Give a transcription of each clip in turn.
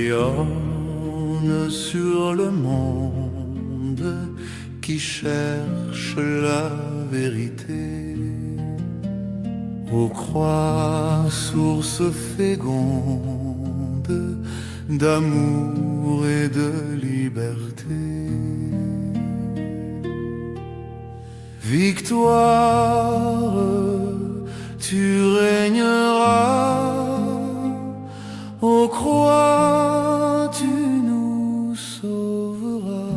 Rayonne sur le monde qui cherche la vérité. Ô croix, source féconde d'amour et de liberté. Victoire, tu régneras. Ô croix, tu nous sauveras.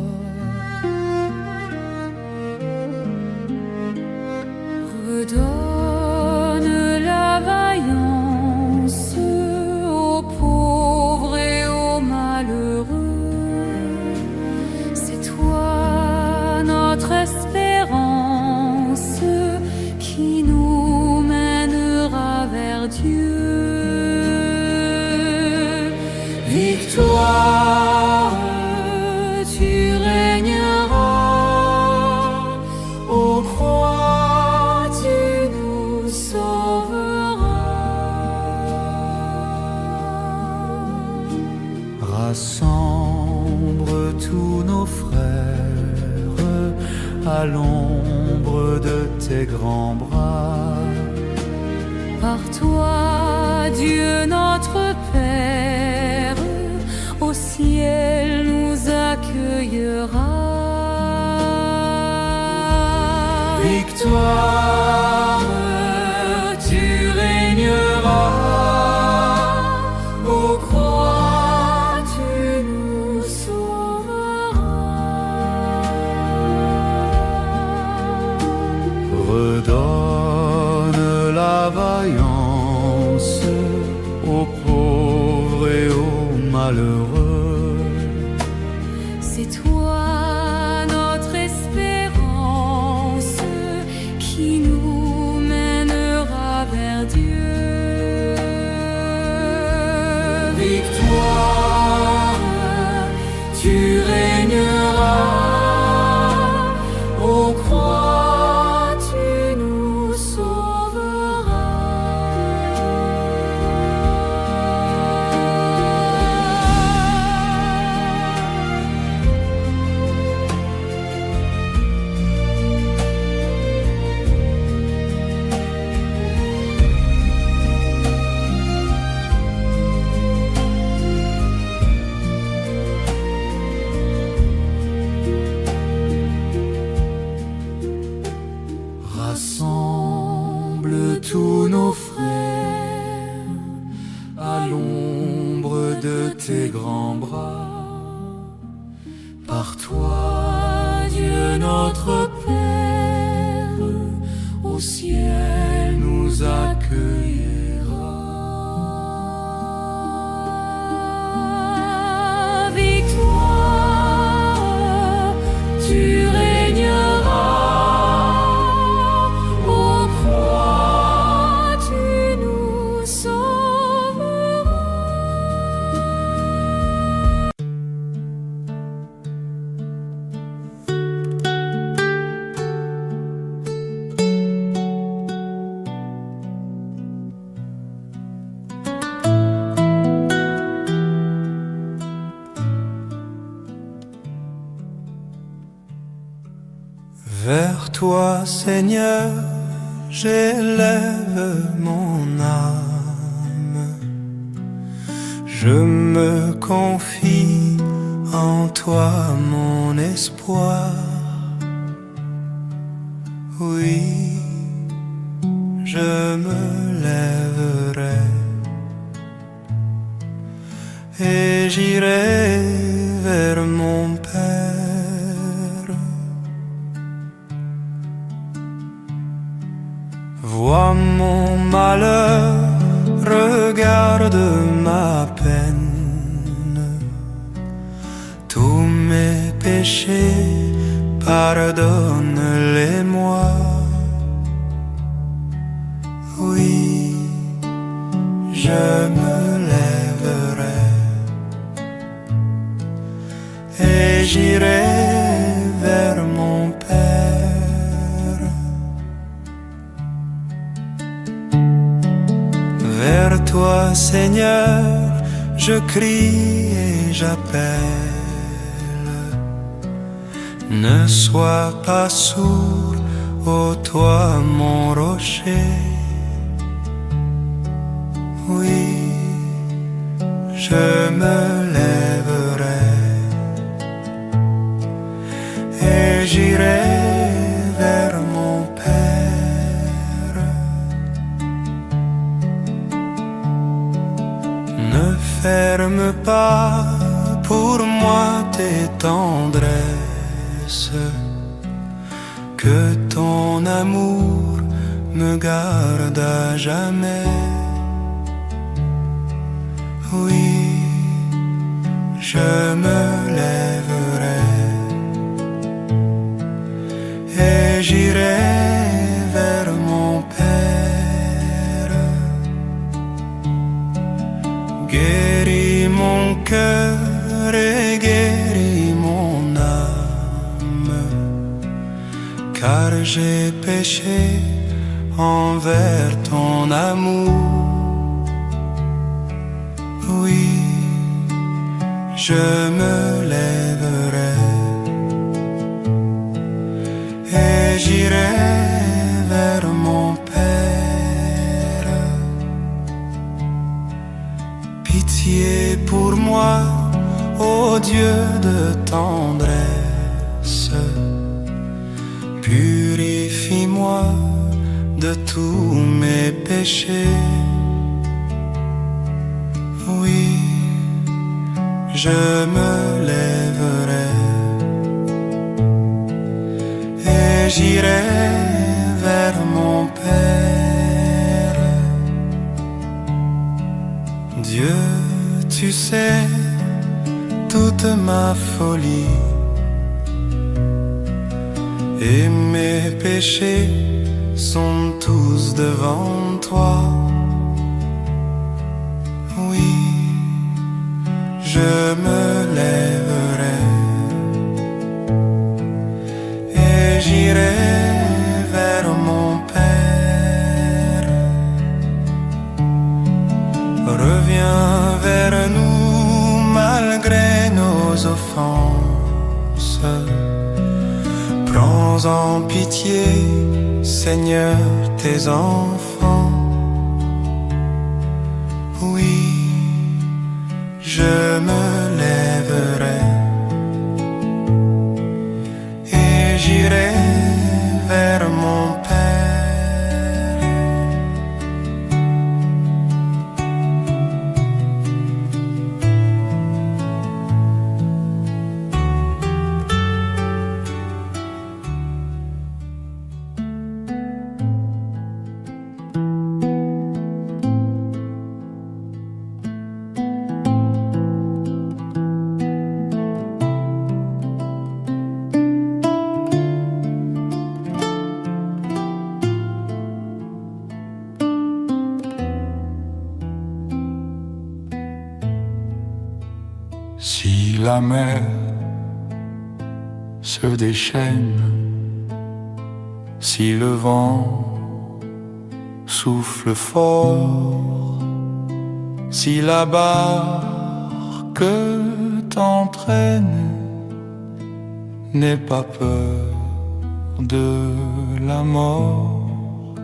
Redonne la vaillance aux pauvres et aux malheureux. C'est toi notre espérance qui nous mènera vers Dieu. Victoire, tu régneras. Ô croix, tu nous sauveras. Rassemble tous nos frères à l'ombre de tes grands bras. Par toi, Dieu notre Père, au ciel nous accueillera. Victoire, tu régneras. Ô croix, tu nous sauveras. Redonne la vaillance aux pauvres et aux malheureux. C'est toi notre espérance qui nous mènera vers Dieu. Victoire, tu régneras. Ô croix, tu nous Rassemble tous nos frères à l'ombre de tes grands bras. Par toi, Dieu notre Père, au ciel nous accueillera. Victoire, tu régneras. Vers toi, Seigneur, j'élève mon âme. Je me confie en toi, mon espoir. Oui, je me lèverai et j'irai vers mon Père. Vois mon malheur, regarde ma peine. Tous mes péchés, pardonne-les-moi. Vers toi, Seigneur, je crie et j'appelle. Ne sois pas sourd, ô toi mon rocher. Oui, je me lèverai et j'irai vers mon Père. Ne ferme pas pour moi tes tendresses, que ton amour me garde à jamais. Oui, je me lèverai et j'irai vers mon Père. Guéris mon cœur et guéris mon âme, car j'ai péché envers ton amour. Oui, je me lèverai et j'irai vers mon Père. Pitié pour moi, ô Dieu de tendresse, purifie-moi de tous mes péchés. Oui, je me lèverai et j'irai vers mon Père. Dieu, tu sais toute ma folie et mes péchés sont tous devant toi. Oui, je me lèverai et j'irai vers mon Père. Reviens vers nous malgré nos offenses. Prends en pitié, Seigneur, tes enfants. Oui, je me lèverai et j'irai vers mon Père. Si la mer se déchaîne, si le vent souffle fort, si la barque t'entraîne, n'aie pas peur de la mort.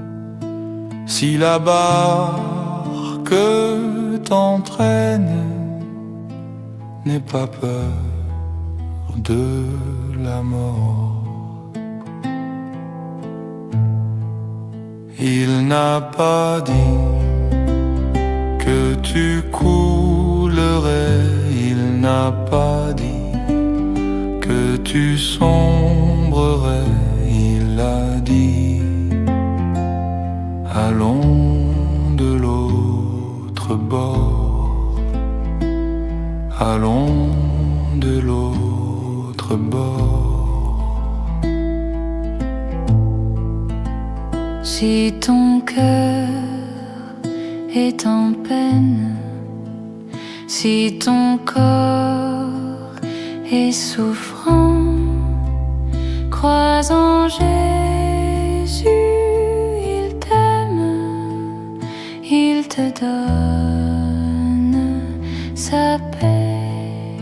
Si la barque t'entraîne, n'aie pas peur de la mort. Il n'a pas dit que tu coulerais, il n'a pas dit que tu sombrerais, il a dit allons de l'autre bord, allons de l'autre bord. Si ton cœur est en peine, si ton corps est souffrant, crois en Jésus, il t'aime, il te donne sa paix.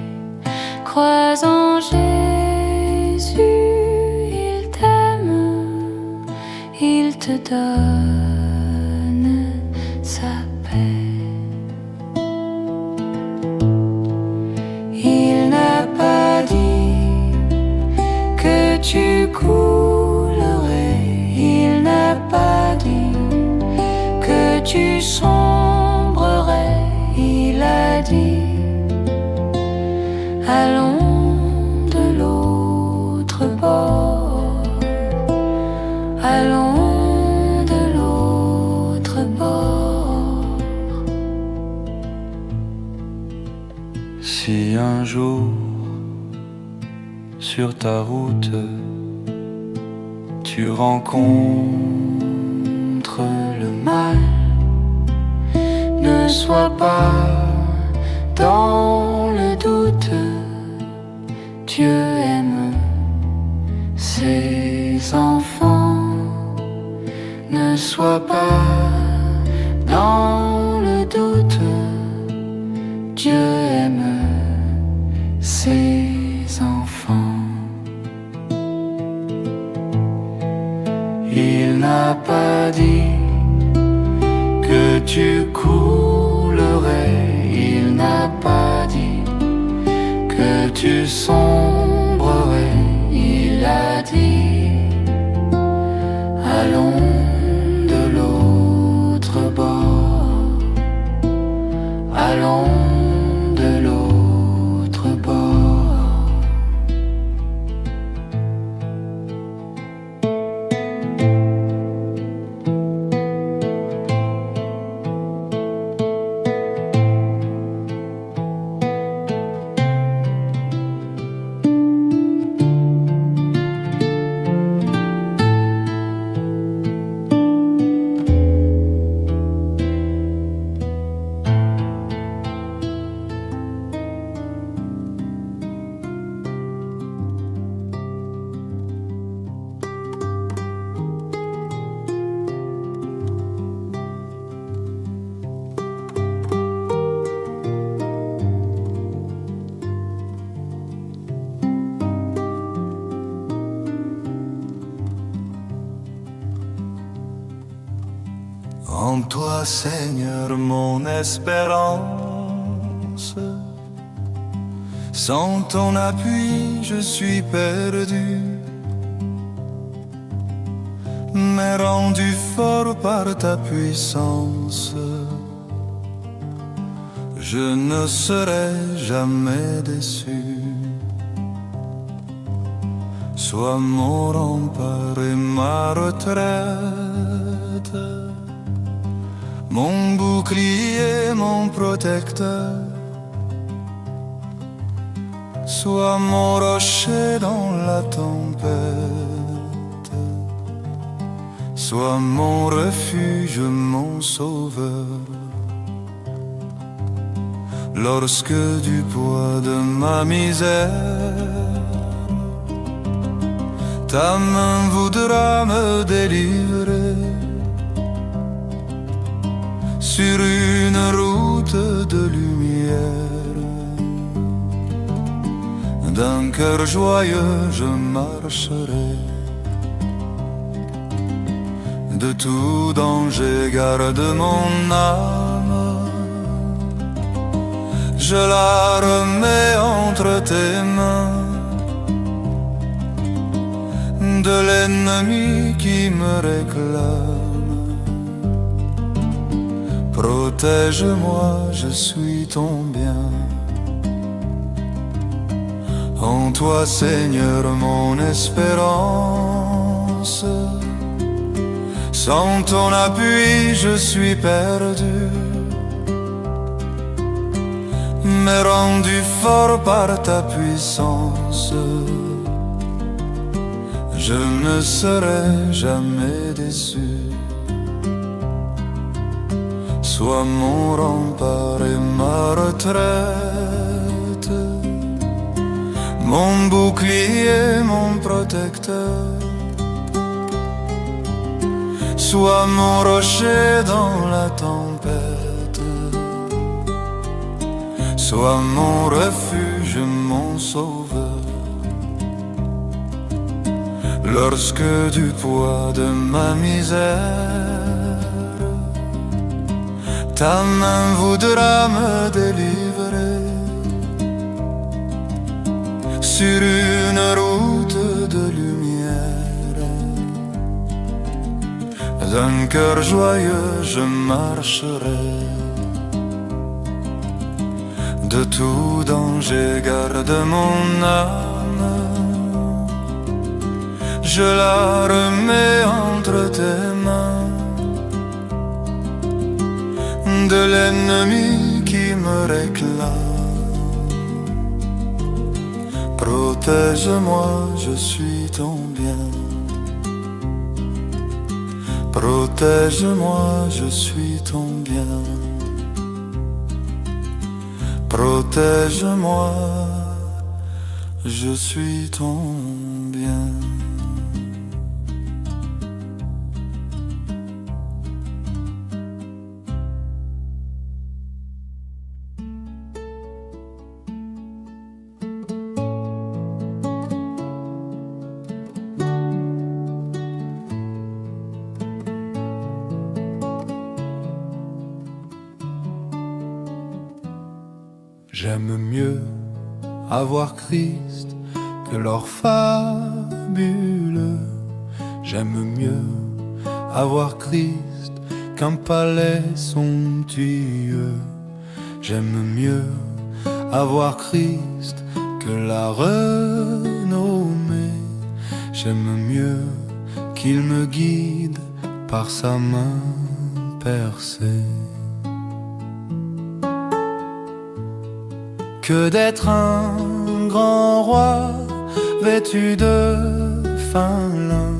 Crois en Jésus, il t'aime, il te donne sa paix. Il n'a pas dit que tu coulerais, il n'a pas dit que tu sombrerais, il a dit allons de l'autre bord, allons de l'autre bord. Si un jour sur ta route tu rencontres le mal, ne sois pas dans le doute. Dieu aime ses enfants. Ne sois pas dans le doute. Dieu aime ses enfants. il n'a pas dit que tu coulerais, il n'a pas dit que tu sombrerais, il a dit allons de l'autre bord, allons de l'autre bord. En toi, Seigneur, mon espérance. Sans ton appui, je suis perdu. Mais rendu fort par ta puissance, je ne serai jamais déçu. Sois mon rempart et ma retraite, mon bouclier, mon protecteur. Sois mon rocher dans la tempête, sois mon refuge, mon sauveur. Lorsque du poids de ma misère, ta main voudra me délivrer. Sur une route de lumière, d'un cœur joyeux je marcherai. De tout danger garde mon âme, je la remets entre tes mains. De l'ennemi qui me réclame, protège-moi, je suis ton bien. En toi, Seigneur, mon espérance. Sans ton appui, je suis perdu. Mais rendu fort par ta puissance, je ne serai jamais déçu. Sois mon rempart et ma retraite, mon bouclier, mon protecteur. Sois mon rocher dans la tempête, sois mon refuge, mon sauveur. Lorsque du poids de ma misère, ta main voudra me délivrer sur une route de lumière. D'un cœur joyeux je marcherai, de tout danger garde mon âme. Je la remets entre tes mains, de l'ennemi qui me réclame. Protège-moi, je suis ton bien. Protège-moi, je suis ton bien. Protège-moi, je suis ton bien. J'aime mieux avoir Christ que leur fabule. J'aime mieux avoir Christ qu'un palais somptueux. J'aime mieux avoir Christ que la renommée. J'aime mieux qu'il me guide par sa main percée que d'être un grand roi vêtu de fin lin,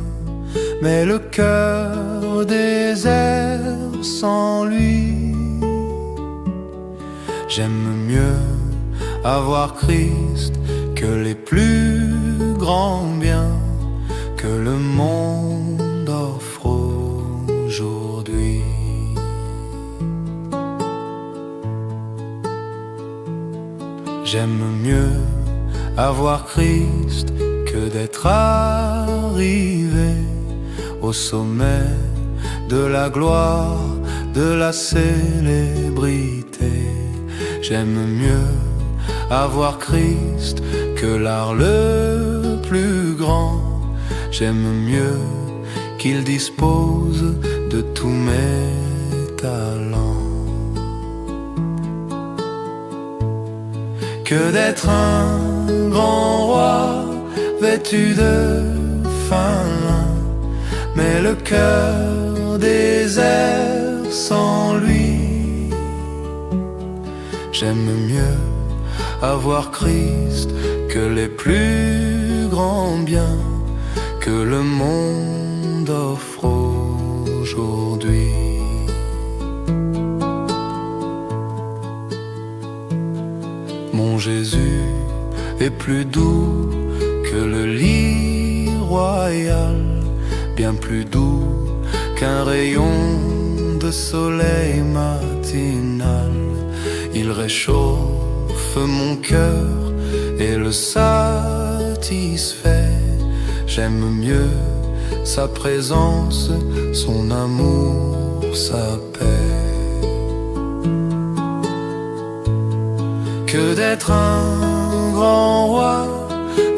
mais le cœur désert sans lui. J'aime mieux avoir Christ que les plus grands biens que le monde offre aujourd'hui. J'aime mieux avoir Christ que d'être arrivé au sommet de la gloire, de la célébrité. J'aime mieux avoir Christ que l'art le plus grand. J'aime mieux qu'il dispose de tous mes talents que d'être un grand roi vêtu de fin lin, mais le cœur désert sans lui. J'aime mieux avoir Christ que les plus grands biens que le monde offre aujourd'hui. Mon Jésus est plus doux que le lit royal, bien plus doux qu'un rayon de soleil matinal. Il réchauffe mon cœur et le satisfait. J'aime mieux sa présence, son amour, sa paix que d'être un grand roi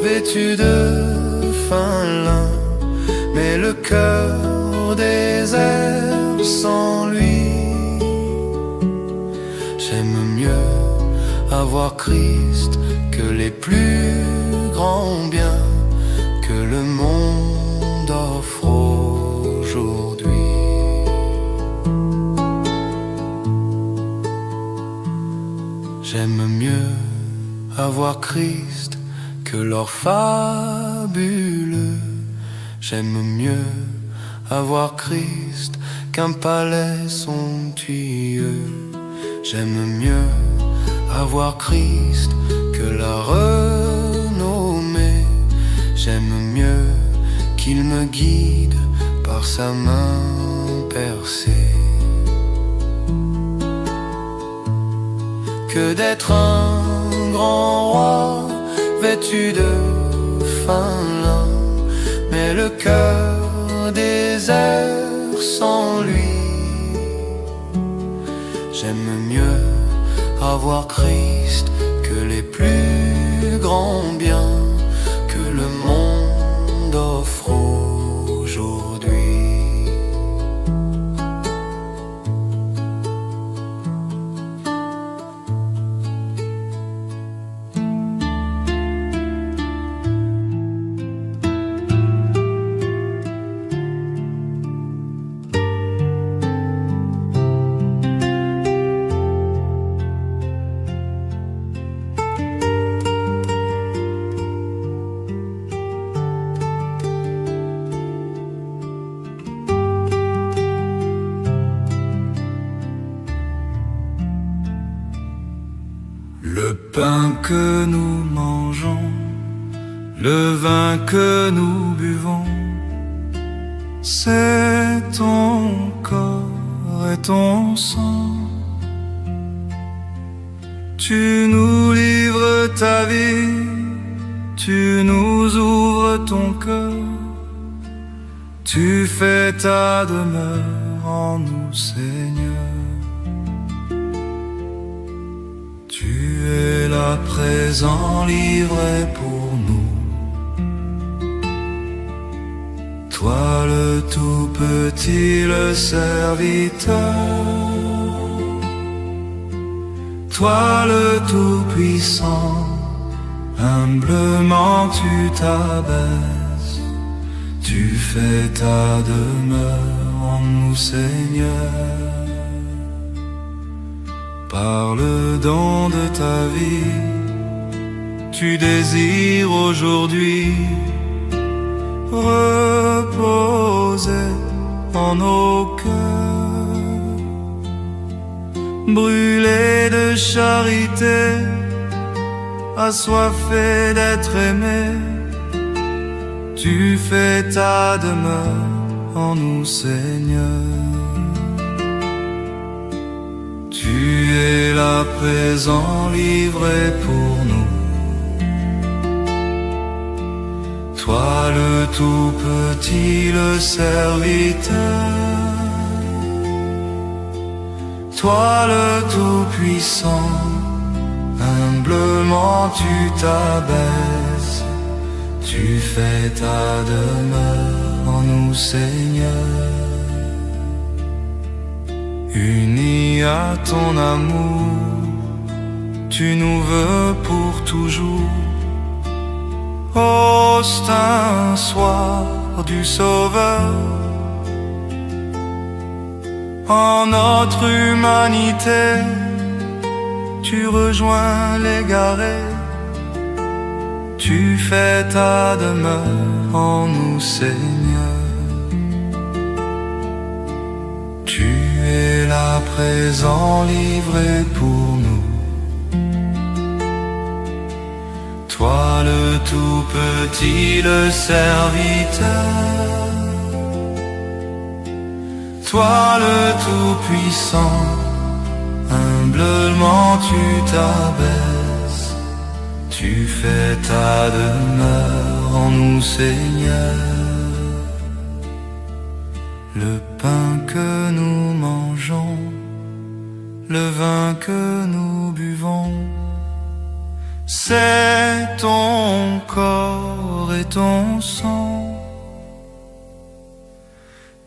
vêtu de fin lin, mais le cœur désert sans lui. J'aime mieux avoir Christ que les plus grands biens que le monde offre aujourd'hui. J'aime mieux avoir Christ que leur fabule. J'aime mieux avoir Christ qu'un palais somptueux. J'aime mieux avoir Christ que la renommée. J'aime mieux qu'il me guide par sa main percée que d'être un grand roi vêtu de fin lin, mais le cœur désert sans lui. J'aime mieux avoir Christ que les plus grands biens que le monde offre aujourd'hui. Le pain que nous mangeons, le vin que nous buvons, c'est ton corps et ton sang. Tu nous livres ta vie, tu nous ouvres ton cœur, tu fais ta demeure en nous, Seigneur. Tu es là présent, livré pour nous. Toi le tout petit, le serviteur. Toi le tout puissant, humblement tu t'abaisses. Tu fais ta demeure en nous, Seigneur. Par le don de ta vie, tu désires aujourd'hui reposer en nos cœurs, brûler de charité, assoiffé d'être aimé. Tu fais ta demeure en nous, Seigneur. Tu es là présent, livré pour nous. Toi le tout petit, le serviteur. Toi le tout puissant, humblement tu t'abaisses. Tu fais ta demeure en nous, Seigneur. Unis à ton amour, tu nous veux pour toujours. Ô saint soir du Sauveur, en notre humanité, tu rejoins l'égaré. Tu fais ta demeure en nous, Seigneur. Tu es là présent, livré pour nous. Toi le tout petit, le serviteur. Toi le tout puissant, humblement tu t'abaisses. Tu fais ta demeure en nous, Seigneur. Le pain que nous mangeons, le vin que nous buvons, c'est ton corps et ton sang.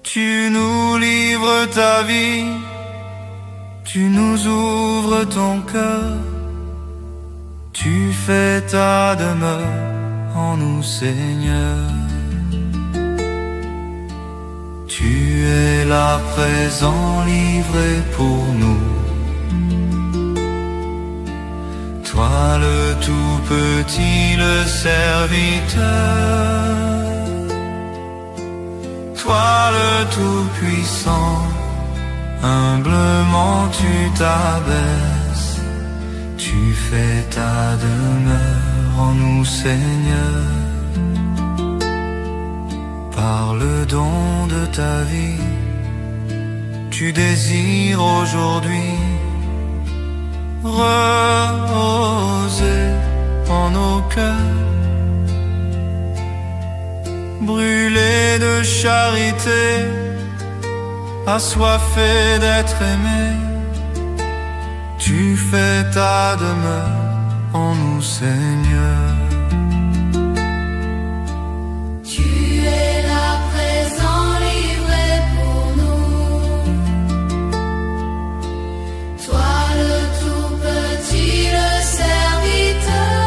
Tu nous livres ta vie, tu nous ouvres ton cœur. Tu fais ta demeure en nous, Seigneur. Tu es là présent, livré pour nous. Toi le tout petit, le serviteur. Toi le tout puissant, humblement tu t'abaisses. Tu fais ta demeure en nous, Seigneur. Par le don de ta vie, tu désires aujourd'hui reposer en nos cœurs, brûlés de charité, assoiffés d'être aimés. Tu fais ta demeure en nous, Seigneur. Tu es là présent, livré pour nous. Toi le tout petit, le serviteur.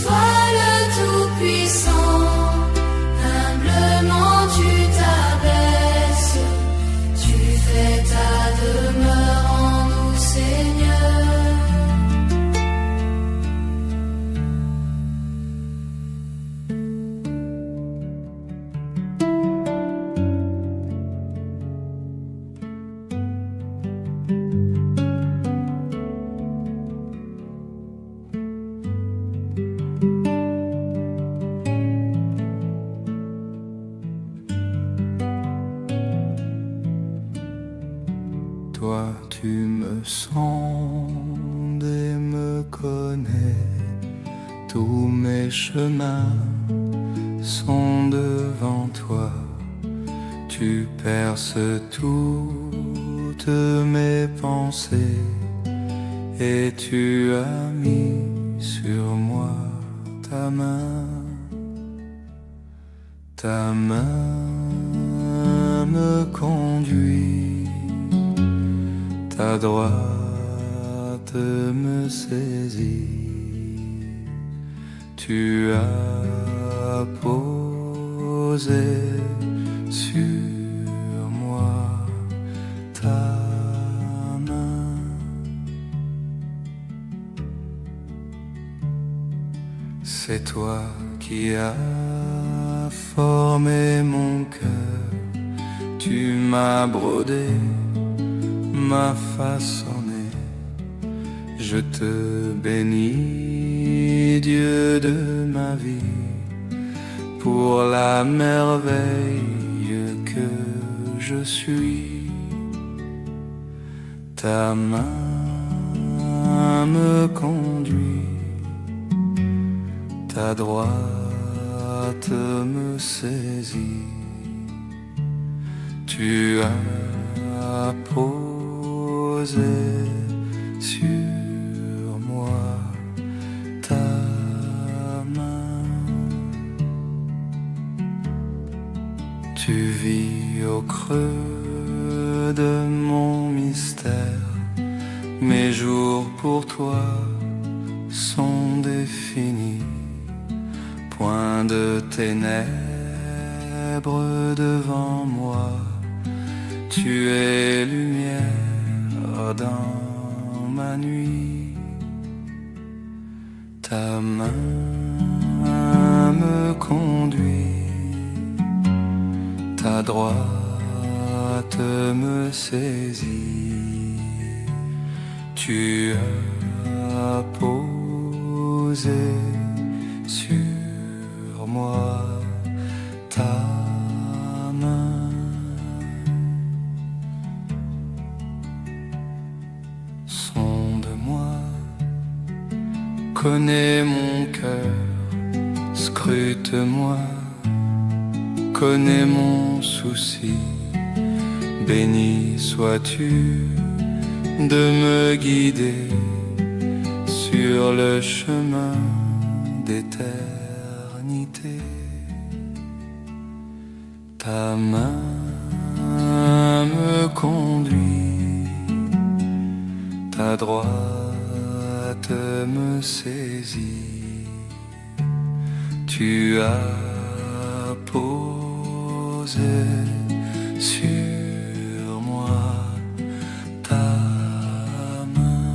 Toi le tout puissant, humblement tu t'abaisses. Tu fais ta demeure en nous, Seigneur. Toi tu me sondes et me connais, tous mes chemins sont devant toi. Tu perces toutes mes pensées et tu as mis sur moi ta main. Ta main me conduit, ta droite me saisit. Tu as posé sur moi ta main. C'est toi qui as formé mon cœur. Tu m'as brodé, m'as façonné. Je te bénis, Dieu de ma vie, pour la merveille que je suis. Ta main me conduit, ta droite me saisit. Tu as posé sur moi ta main. Tu vis au creux de mon mystère. Mes jours pour toi sont définis. Point de ténèbres devant moi. Tu es lumière dans ma nuit. Ta main me conduit, ta droite me saisit. Tu as posé sur moi ta main. Sonde-moi, connais mon cœur, scrute-moi, connais mon souci. Béni sois-tu de me guider sur le chemin d'éternité. Ta main me conduit, ta droite me saisit. Tu as posé sur moi ta main.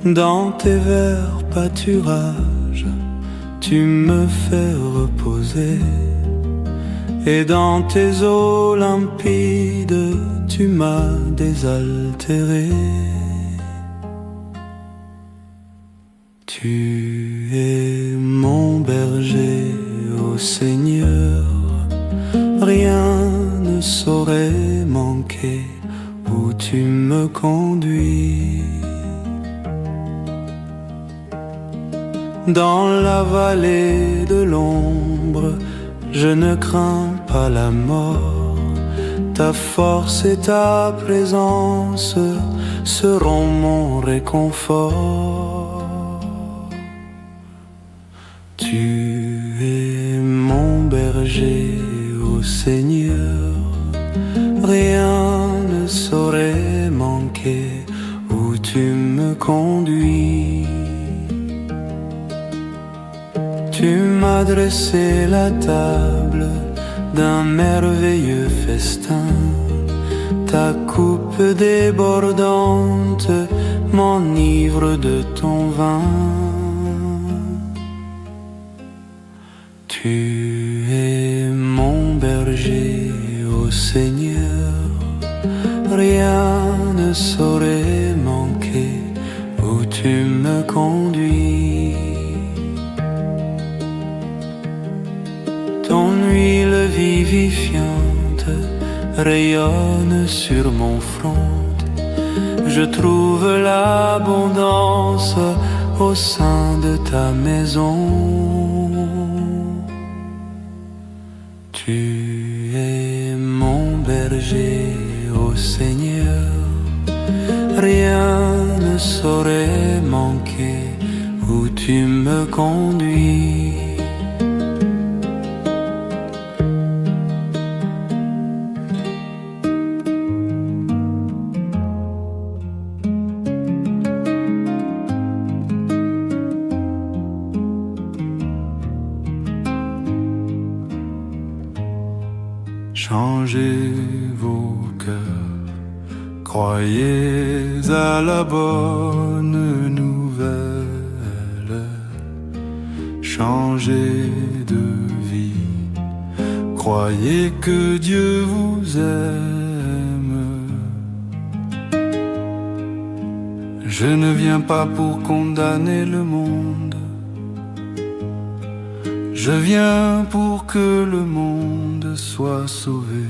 Dans tes verts pâturages, tu me fais reposer. Et dans tes eaux limpides, tu m'as désaltéré. Tu es mon berger, ô Seigneur, rien ne saurait manquer où tu me conduis. Dans la vallée de l'ombre, je ne crains pas la mort. Ta force et ta présence seront mon réconfort. Tu es mon berger, ô Seigneur, rien ne saurait manquer où tu me conduis. Tu m'as dressé la table d'un merveilleux festin. Ta coupe débordante m'enivre de ton vin. Tu es mon berger, ô Seigneur, rien ne saurait manquer où tu me conduis. Ton huile vivifiante rayonne sur mon front. Je trouve l'abondance au sein de ta maison. Tu es mon berger, ô Seigneur, rien ne saurait manquer où tu me conduis. Changez vos cœurs, croyez à la bonne nouvelle. Changez de vie, croyez que Dieu vous aime. Je ne viens pas pour condamner le monde, je viens pour que le monde soit sauvé.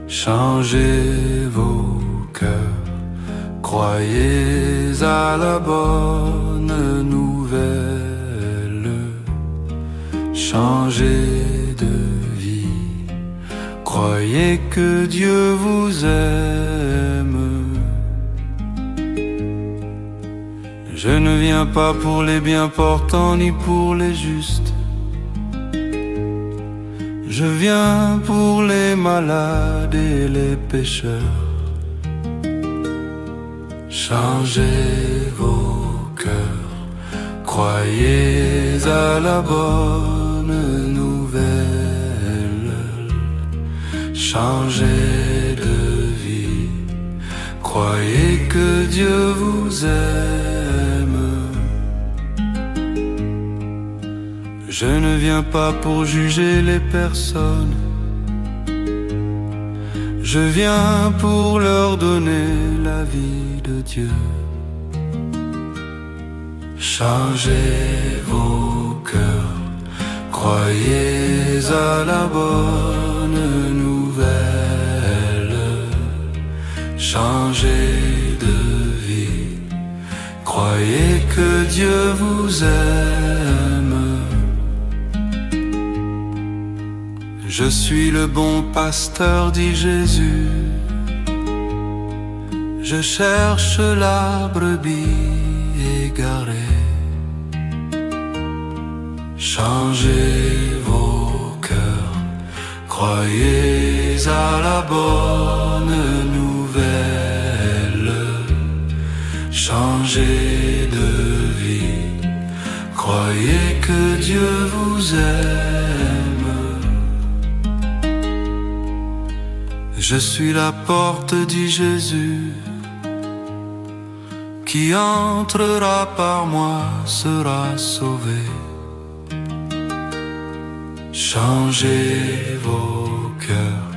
Changez vos cœurs, croyez à la bonne nouvelle. Changez de vie, croyez que Dieu vous aime. Je ne viens pas pour les bien portants ni pour les justes. Je viens pour les malades et les pécheurs. Changez vos cœurs, croyez à la bonne nouvelle. Changez de vie, croyez que Dieu vous aime. Je ne viens pas pour juger les personnes, je viens pour leur donner la vie de Dieu. Changez vos cœurs, croyez à la bonne nouvelle. Changez de vie, croyez que Dieu vous aime. Je suis le bon pasteur, dit Jésus. Je cherche la brebis égarée. Changez vos cœurs, croyez à la bonne nouvelle. Changez de vie, croyez que Dieu vous aime. Je suis la porte, dit Jésus. Qui entrera par moi sera sauvé. Changez vos cœurs,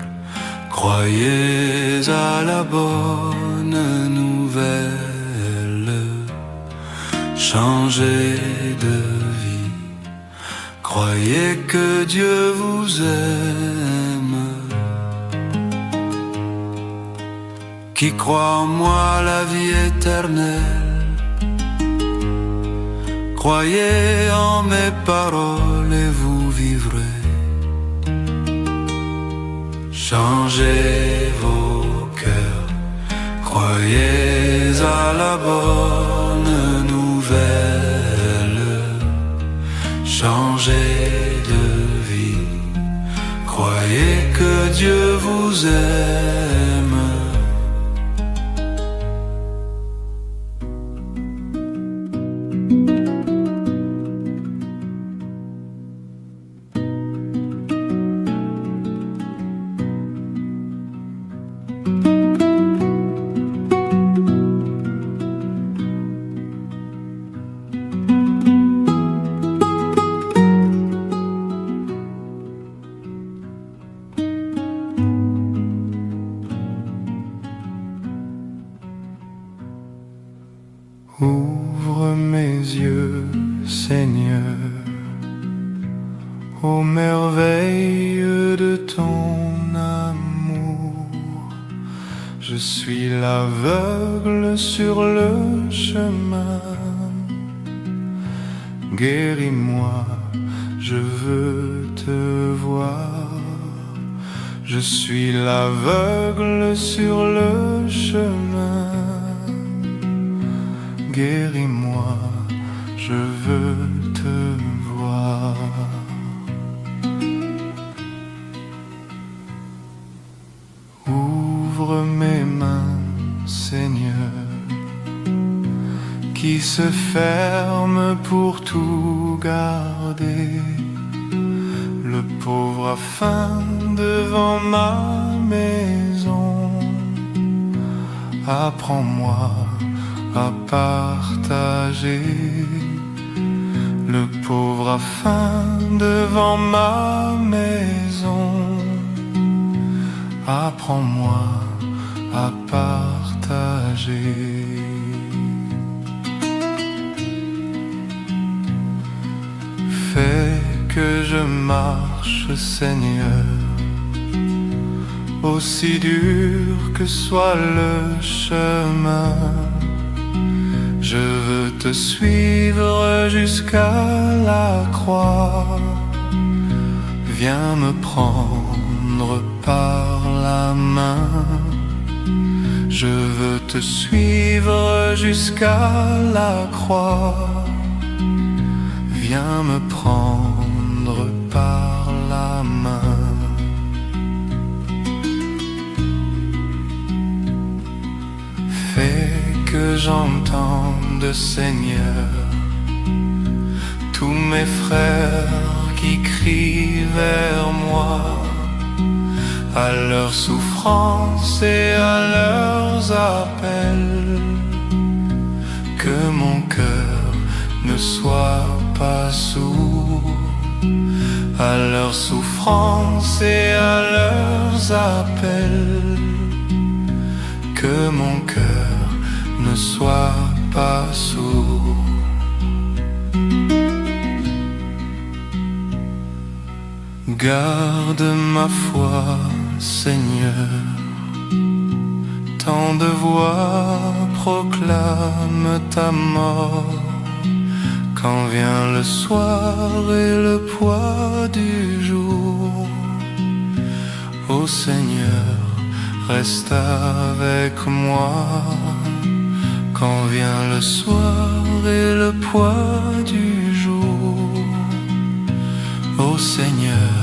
croyez à la bonne nouvelle. Changez de vie, croyez que Dieu vous aime. Qui croit en moi la vie éternelle, croyez en mes paroles et vous vivrez. Changez vos cœurs, croyez à la bonne nouvelle. Changez de vie, croyez que Dieu vous aime. Ouvre mes yeux, Seigneur, aux merveilles de ton amour. Je suis l'aveugle sur le chemin. Guéris-moi, je veux te voir. Je suis l'aveugle sur le chemin. Guéris-moi, je veux te voir. Ouvre mes mains, Seigneur, qui se ferment pour tout garder. Le pauvre a faim devant ma maison. Apprends-moi à partager. Le pauvre a faim devant ma maison. Apprends-moi à partager. Fais que je marche, Seigneur, aussi dur que soit le chemin. Je veux te suivre jusqu'à la croix. Viens me prendre par la main. Je veux te suivre jusqu'à la croix. Viens me prendre par la main. Fais que j'entende, Seigneur, tous mes frères qui crient vers moi, à leurs souffrances et à leurs appels. Que mon cœur ne soit pas sourd à leurs souffrances et à leurs appels. Que mon cœur ne soit pas sourd. Garde ma foi, Seigneur. Tant de voix proclament ta mort. Quand vient le soir et le poids du jour, ô Seigneur, reste avec moi. Quand vient le soir et le poids du jour, ô Seigneur,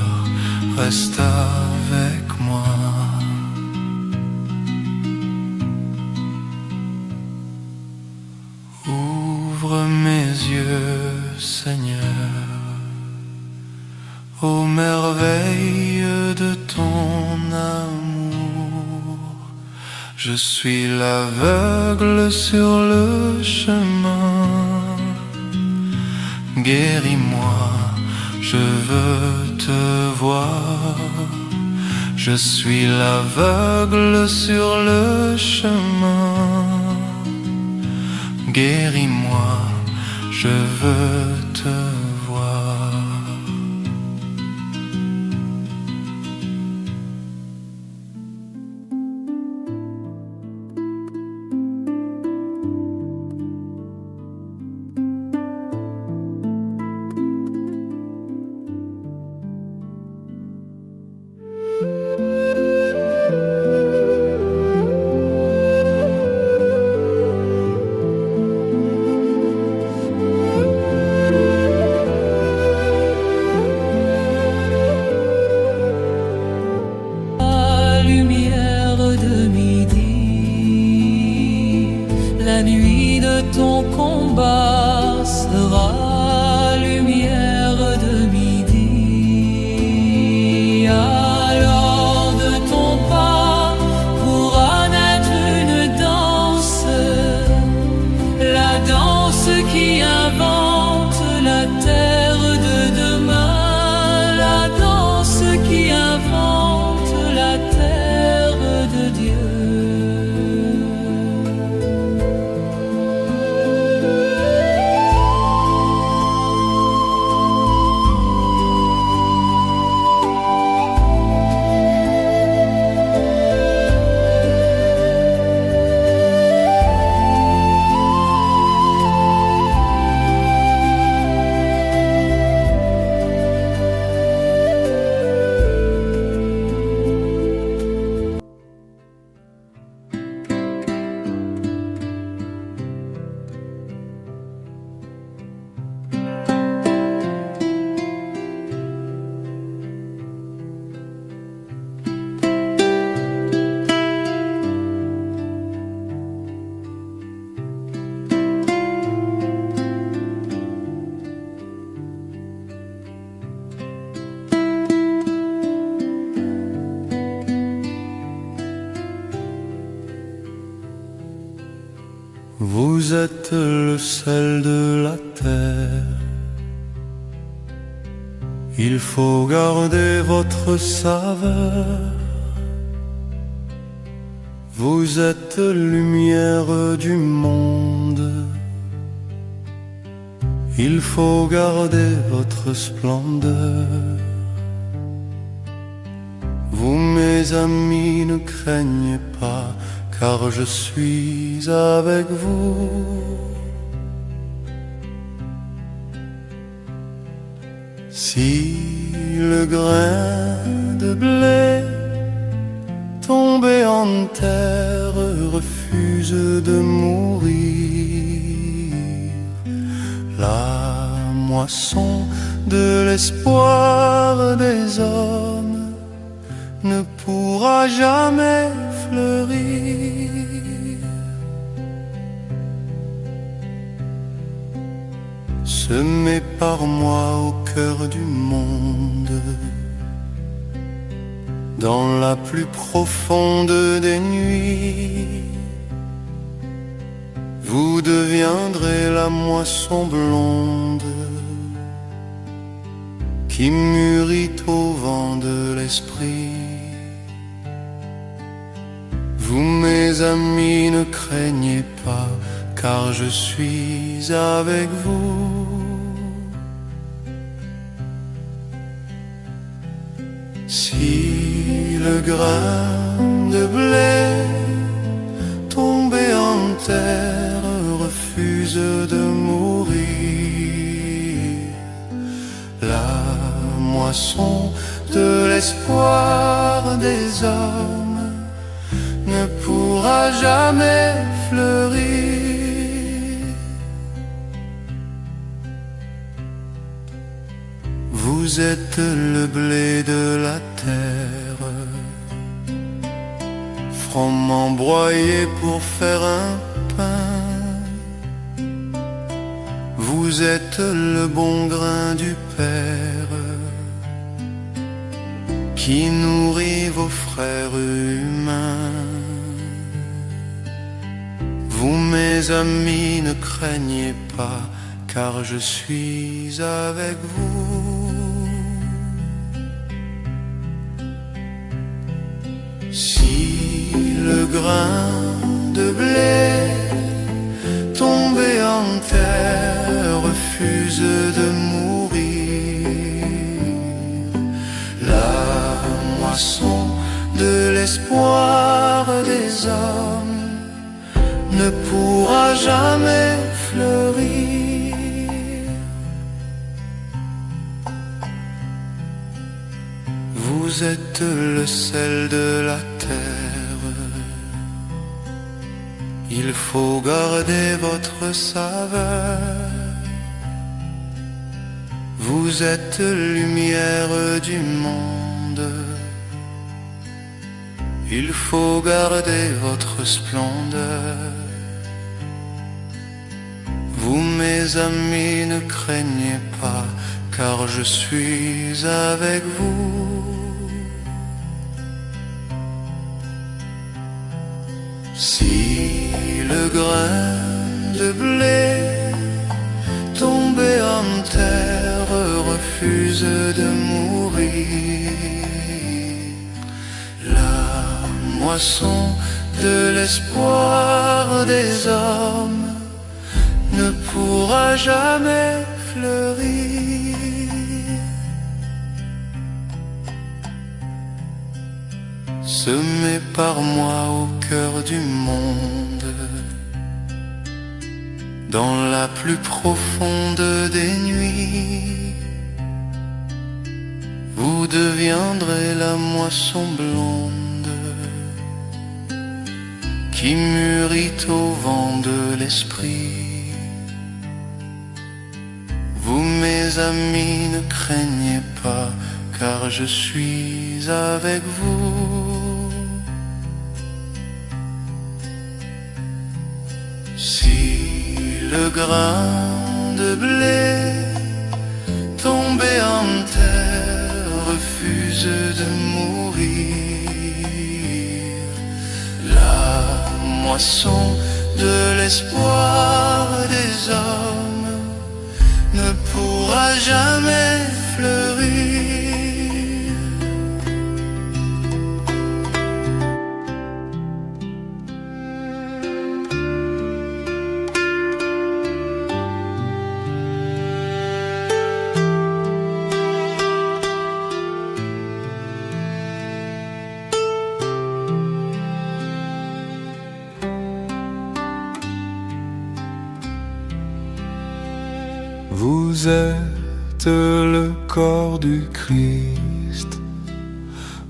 reste avec moi. Ouvre mes yeux, Seigneur, aux merveilles de ton amour. Je suis l'aveugle sur le chemin. Guéris-moi, je veux te voir. Je suis l'aveugle sur le chemin. Guéris-moi, je veux te voir. La nuit de ton combat sera lumière de midi. Alors de ton pas pourra naître une danse, la danse qui invente la terre de demain, la danse qui invente la terre de Dieu. Vous êtes le sel de la terre. Il faut garder votre saveur. Vous êtes lumière du monde. Il faut garder votre splendeur. Vous, mes amis, ne craignez pas, car je suis avec vous. Si le grain de blé tombé en terre refuse de mourir, la moisson de l'espoir des hommes ne pourra jamais fleurir. Semé par moi au cœur du monde, dans la plus profonde des nuits, vous deviendrez la moisson blonde qui mûrit au vent de l'esprit. Vous, mes amis, ne craignez pas, car je suis avec vous. Si le grain de blé tombé en terre refuse de mourir, la moisson de l'espoir des hommes ne pourra jamais fleurir. Vous êtes le blé de la terre, froment broyé pour faire un pain. Vous êtes le bon grain du Père qui nourrit vos frères humains. Vous mes amis ne craignez pas, car je suis avec vous. Si le grain de blé tombé en terre refuse de mourir, la moisson de l'espoir des hommes ne pourra jamais fleurir. Vous êtes le sel de la terre, il faut garder votre saveur. Vous êtes lumière du monde, il faut garder votre splendeur. Vous mes amis ne craignez pas, car je suis avec vous. Si le grain de blé tombé en terre refuse de mourir, la moisson de l'espoir des hommes ne pourra jamais fleurir. Semé par moi au cœur du monde, dans la plus profonde des nuits, vous deviendrez la moisson blonde qui mûrit au vent de l'esprit. Vous mes amis ne craignez pas, car je suis avec vous. Si le grain de blé tombé en terre refuse de mourir, la moisson de l'espoir des hommes ne pourra jamais fleurir. Vous êtes le corps du Christ,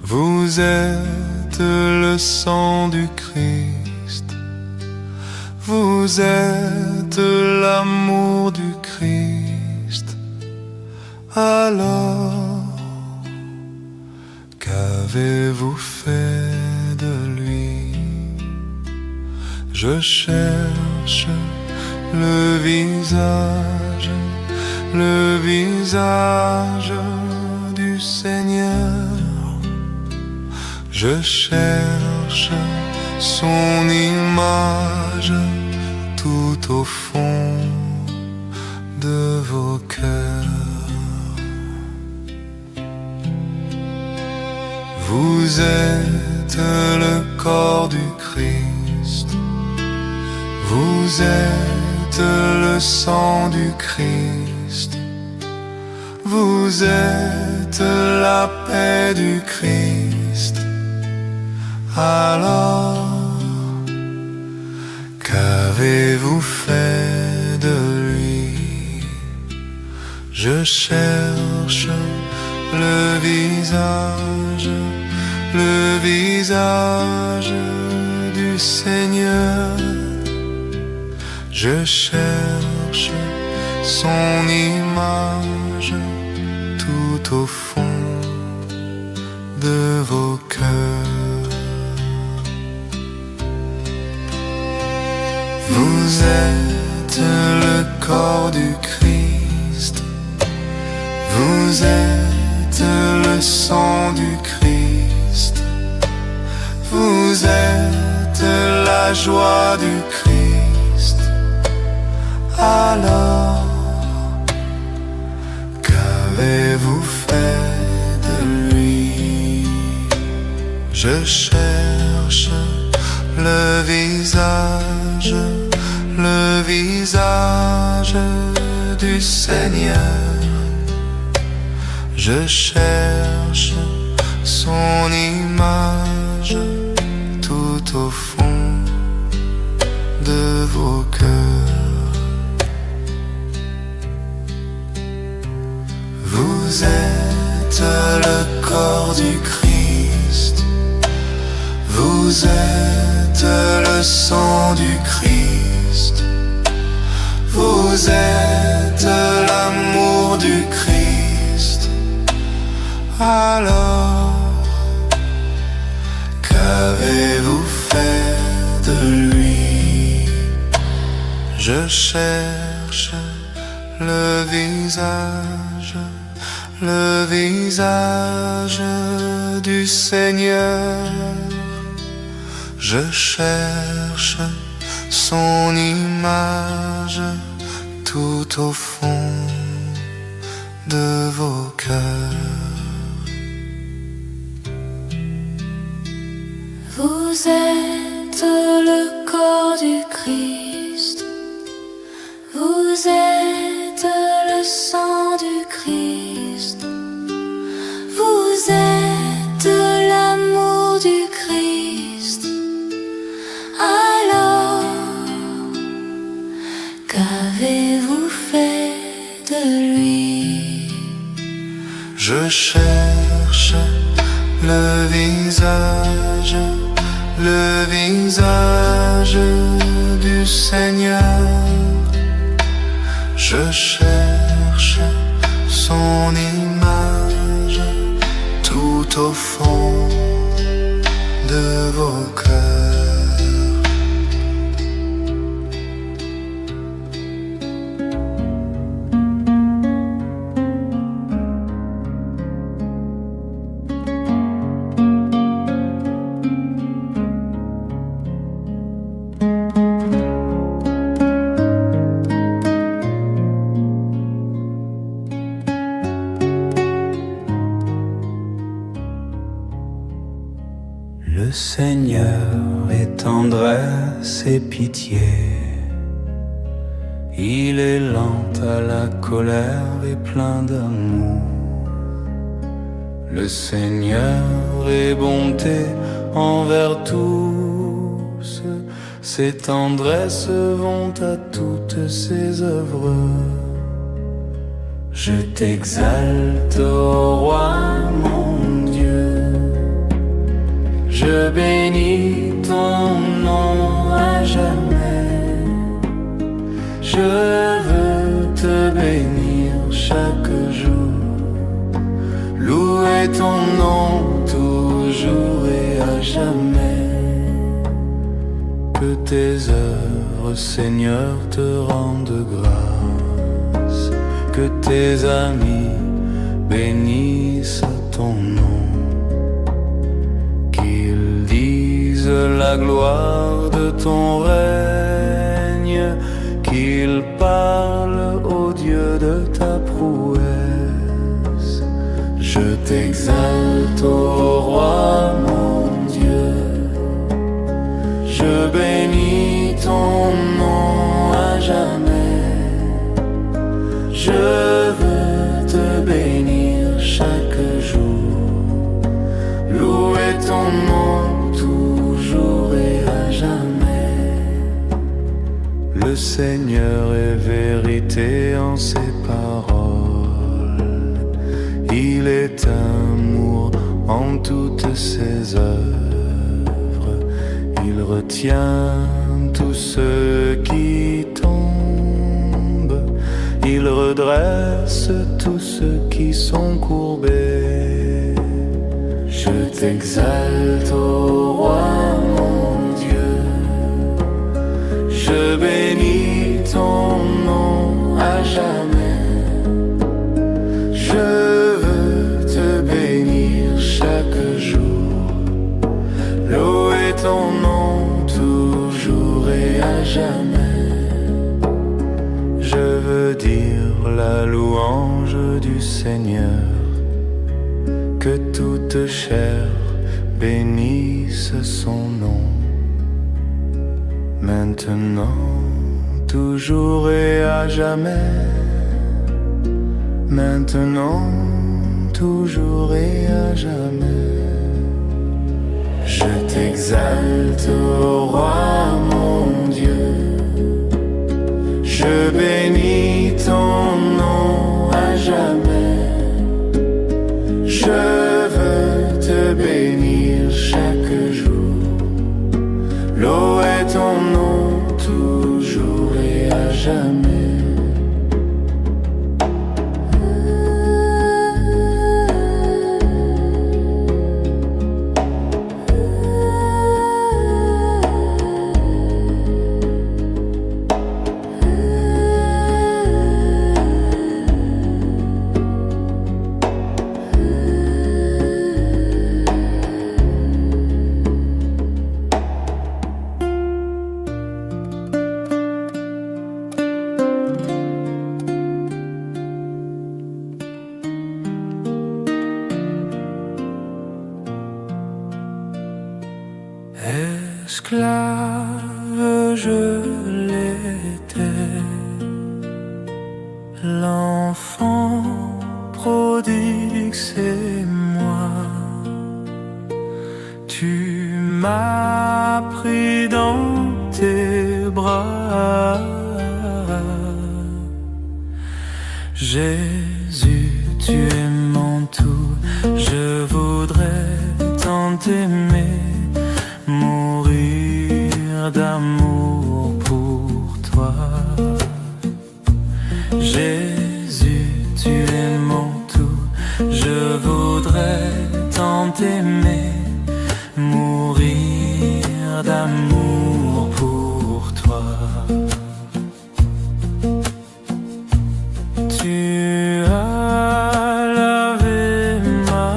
vous êtes le sang du Christ, vous êtes l'amour du Christ. Alors, qu'avez-vous fait de lui? Je cherche le visage du Seigneur. Je cherche son image tout au fond de vos cœurs. Vous êtes le corps du Christ, vous êtes le sang du Christ, vous êtes la paix du Christ. Alors, qu'avez-vous fait de lui? Je cherche le visage du Seigneur. Je cherche son image tout au fond de vos cœurs. Vous êtes le corps du Christ, vous êtes le sang du Christ, vous êtes la joie du Christ. Je cherche le visage du Seigneur. Je cherche son image tout au fond de vos cœurs. Vous êtes le corps du Christ. Vous êtes le sang du Christ. Vous êtes l'amour du Christ. Alors, qu'avez-vous fait de lui? Je cherche le visage du Seigneur. Je cherche son image tout au fond de vos cœurs. Vous êtes le corps du Christ. Vous êtes le sang du Christ. Vous êtes l'amour du Christ. Alors, qu'avez-vous fait de lui? Je cherche le visage du Seigneur. Je cherche son image tout au fond de vos cœurs. Le Seigneur est tendresse et pitié. Il est lent à la colère et plein d'amour. Le Seigneur est bonté envers tous. Ses tendresses vont à toutes ses œuvres. Je t'exalte, ô roi mon Dieu. Je bénis ton nom à jamais. Je veux te bénir chaque jour. Louer ton nom toujours et à jamais. Que tes œuvres, Seigneur, te rendent grâce. Que tes amis bénissent ton nom. La gloire de ton règne, qu'il parle au Dieu de ta prouesse. Je t'exalte, ô roi mon Dieu. Je bénis ton nom à jamais. Je veux te bénir chaque jour. Louer ton nom toujours et à jamais. Le Seigneur est vérité en ses paroles. Il est amour en toutes ses œuvres. Il retient tous ceux qui tombent. Il redresse tous ceux qui sont courbés. Je t'exalte, ô roi mon Dieu. Je bénis ton nom à jamais. Je veux te bénir chaque jour. Louer ton nom toujours et à jamais. Je veux dire la louange du Seigneur. Que toute chair bénisse son nom. Maintenant, toujours et à jamais. Maintenant, toujours et à jamais. Je t'exalte, ô roi mon Dieu. Je bénis ton nom à jamais. Je veux te bénir chaque jour. L'eau est ton nom toujours et à jamais. Esclave, je l'étais, l'enfant prodigue, c'est moi. Tu m'as pris dans tes bras. Jésus, tu es mon tout, je voudrais tant t'aimer. Mourir d'amour pour toi. Jésus, tu es mon tout, je voudrais tant t'aimer. Mourir d'amour pour toi. Tu as lavé ma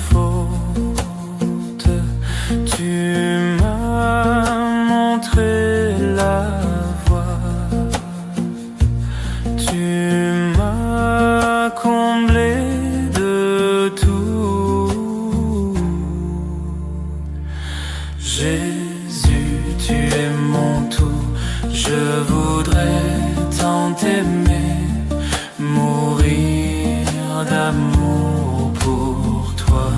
faute, tu m'as montré la voie, tu m'as comblé de tout. Jésus, tu es mon tout, je voudrais tant t'aimer. Mourir d'amour pour toi.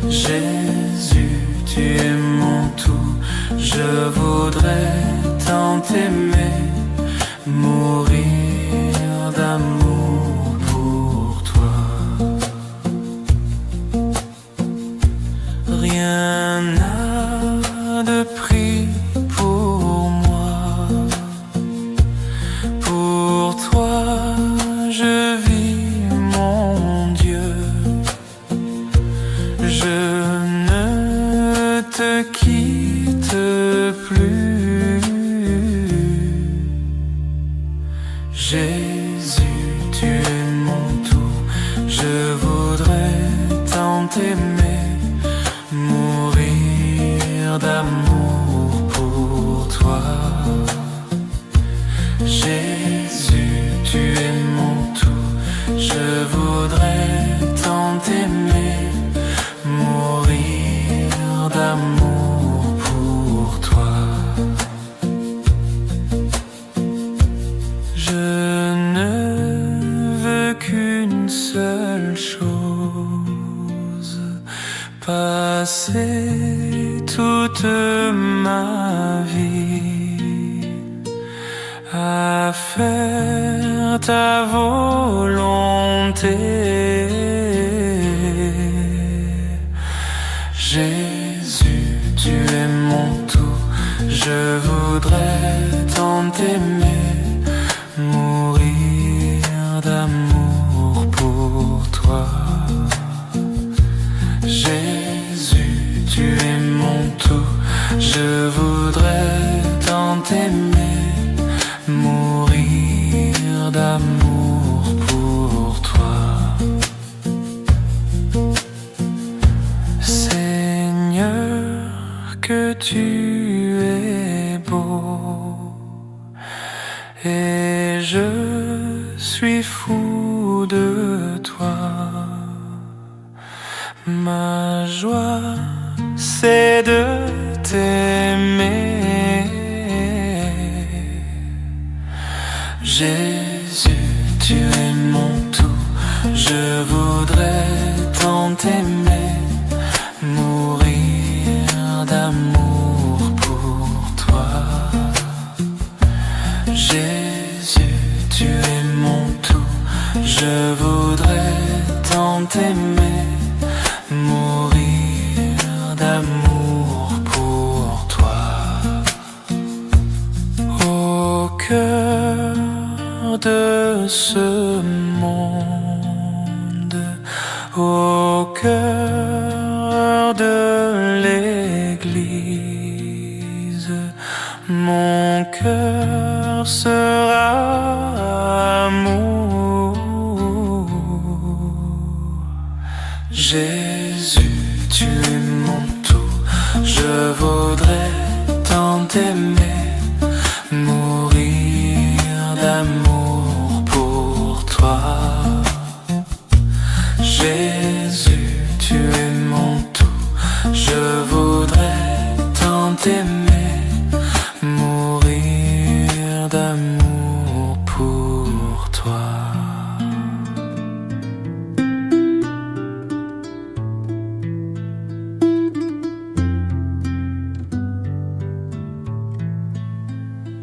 Jésus, tu es mon tout, je voudrais tant t'aimer. Mourir d'amour pour toi. Rien n'a de prix pour moi. Pour toi, je vis, mon Dieu. Je ne te quitte plus. Jésus, tu es mon tout, je voudrais tant t'aimer. Mourir d'amour pour toi. Jésus, tu es mon tout, je voudrais tant t'aimer. Mourir d'amour pour toi. Je ne veux qu'une seule chose, passer toute ma vie à faire ta volonté. Jésus, tu es mon tout, je voudrais tant t'aimer. Mourir d'amour pour toi. Jésus, tu es mon tout, je voudrais tant t'aimer. Mourir d'amour pour toi. Seigneur, que tu es beau, et je suis fou de toi. Ma joie, c'est de t'aimer. Jésus, tu es mon tout, je voudrais tant t'aimer, mourir d'amour pour toi. Jésus, tu es mon tout, je voudrais tant t'aimer, mourir d'amour pour toi. Au cœur de ce monde, au cœur de l'église, mon cœur sera amour. Jésus, tu es mon tout, je voudrais tant t'aimer, mourir d'amour pour toi. Jésus, tu es mon tout, je voudrais tant t'aimer, mourir d'amour pour toi.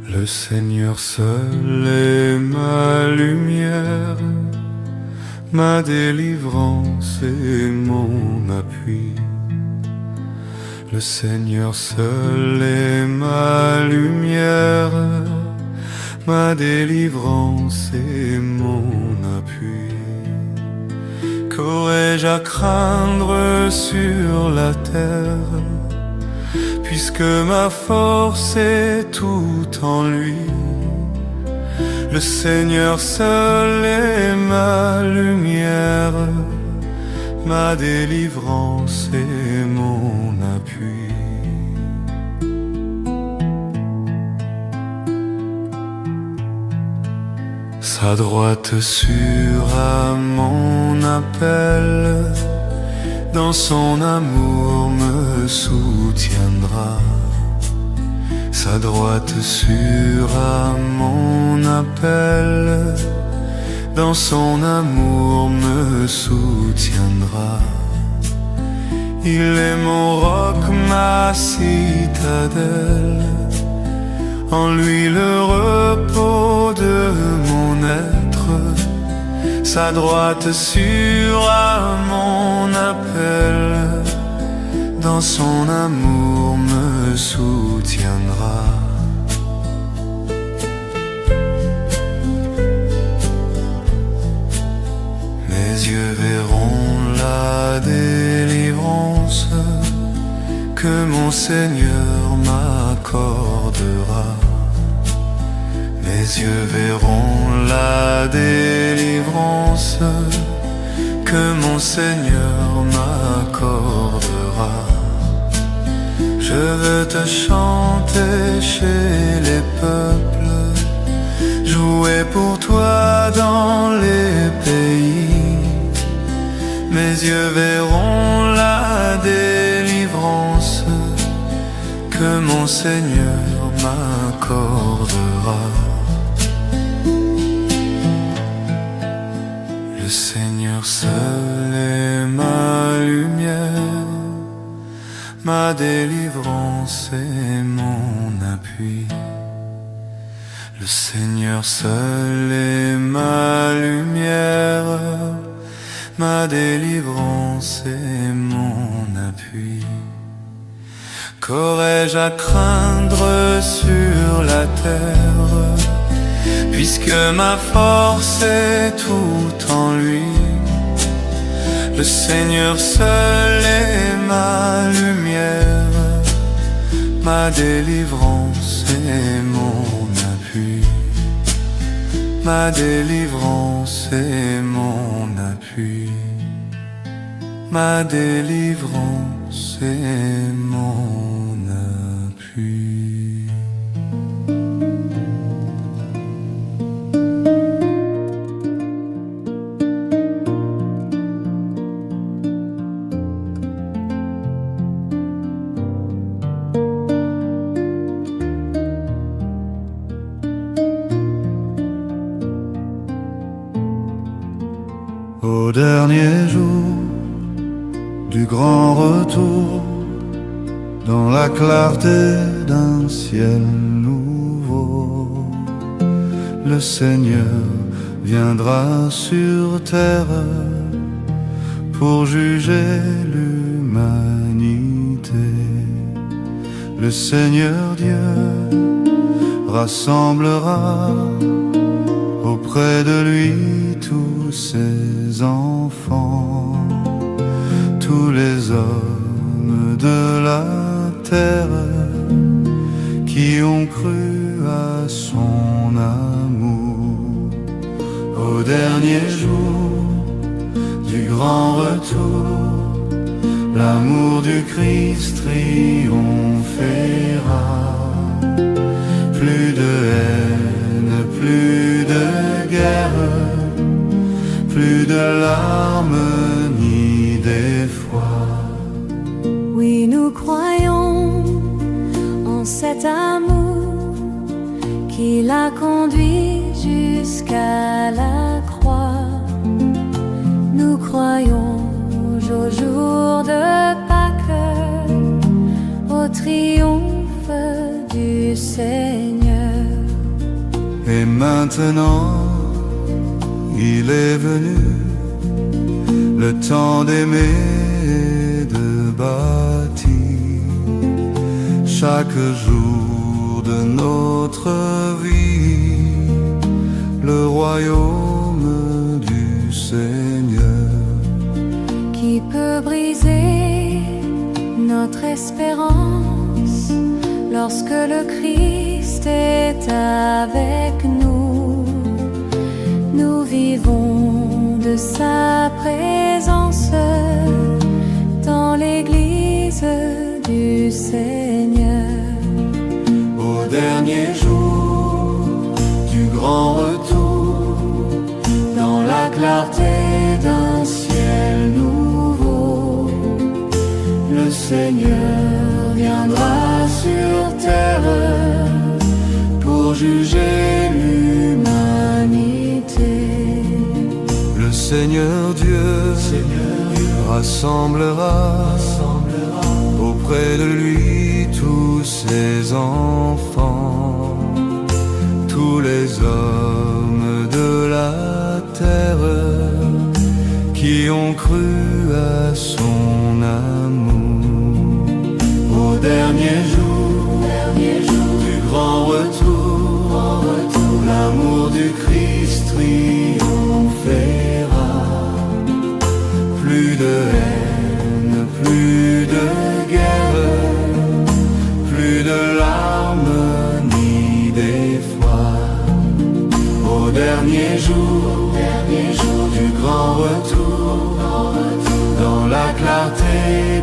Le Seigneur seul est ma lumière, ma délivrance et mon appui. Le Seigneur seul est ma lumière, ma délivrance et mon appui. Qu'aurais-je à craindre sur la terre, puisque ma force est tout en lui. Le Seigneur seul est ma lumière, ma délivrance et mon appui. Sa droite sûre à mon appel, dans son amour me soutiendra. Sa droite sûre à mon appel, dans son amour me soutiendra. Il est mon roc, ma citadelle, en lui le repos de mon être. Sa droite sûre à mon appel, dans son amour me soutiendra. Mes yeux verront la délivrance que mon Seigneur m'accordera. Mes yeux verront la délivrance que mon Seigneur m'accordera. Je veux te chanter chez les peuples, jouer pour toi dans les pays. Mes yeux verront la délivrance que mon Seigneur m'accordera. Le Seigneur seul est ma lumière, ma délivrance et mon appui. Le Seigneur seul est ma lumière, ma délivrance et mon appui. Qu'aurais-je à craindre sur la terre, puisque ma force est tout en lui. Le Seigneur seul est ma lumière, ma délivrance et mon appui. Ma délivrance et mon appui. Ma délivrance et mon appui. Au dernier jour du grand retour, dans la clarté d'un ciel nouveau, le Seigneur viendra sur terre pour juger l'humanité. Le Seigneur Dieu rassemblera auprès de lui tous ses enfants, tous les hommes de la terre qui ont cru à son amour. Au dernier jour du grand retour, l'amour du Christ triomphera. Plus de haine, plus de guerre, plus de larmes ni d'effroi. Oui, nous croyons en cet amour qui l'a conduit jusqu'à la croix. Nous croyons au jour de Pâques, au triomphe du Seigneur. Et maintenant, il est venu le temps d'aimer et de bâtir chaque jour de notre vie le royaume du Seigneur. Qui peut briser notre espérance lorsque le Christ est avec nous? Nous vivons de sa présence dans l'église du Seigneur. Au dernier jour du grand retour, dans la clarté d'un ciel nouveau, le Seigneur viendra sur terre pour juger l'humanité. Le Seigneur Dieu rassemblera auprès de lui tous ses enfants, tous les hommes de la terre qui ont cru à son amour. Au dernier jour du grand retour, l'amour du Christ triomphera. Plus de haine, plus de guerre, plus de larmes ni d'effroi. Au dernier jour du grand retour, dans la clarté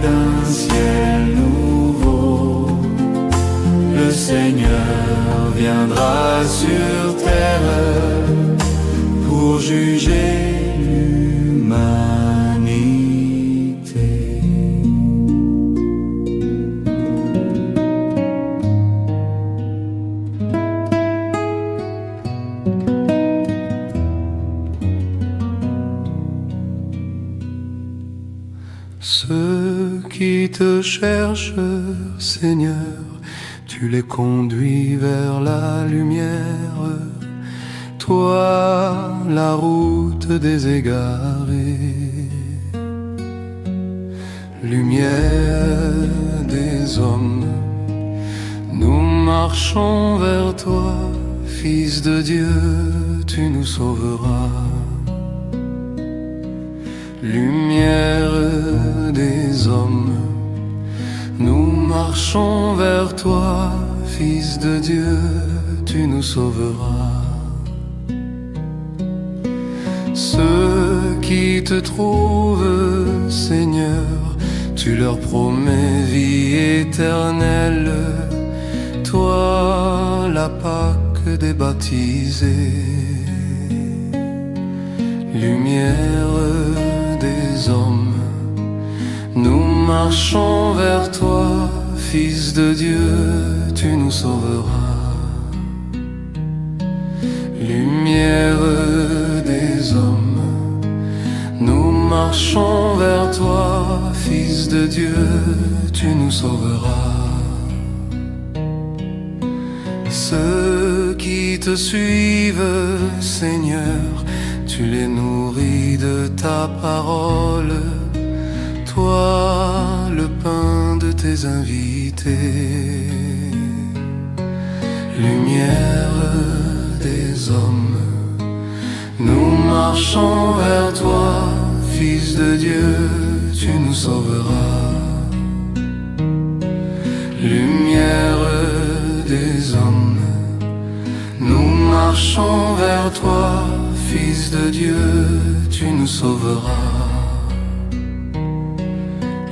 d'un ciel nouveau, le Seigneur viendra sur terre pour juger l'humanité. Ceux qui te cherchent, Seigneur, tu les conduis vers la lumière. Toi, la route des égarés, lumière des hommes, nous marchons vers toi, Fils de Dieu, tu nous sauveras. Lumière des hommes, nous marchons vers toi, Fils de Dieu, tu nous sauveras. Ceux qui te trouvent, Seigneur, tu leur promets vie éternelle. Toi, la Pâque des baptisés, lumière des hommes, nous marchons vers toi, Fils de Dieu, tu nous sauveras. Lumière des hommes, nous marchons vers toi, Fils de Dieu, tu nous sauveras. Ceux qui te suivent, Seigneur, tu les nourris de ta parole. Toi, le pain de tes invités, lumière des hommes, nous marchons vers toi, Fils de Dieu, tu nous sauveras. Lumière des hommes, nous marchons vers toi, Fils de Dieu, tu nous sauveras.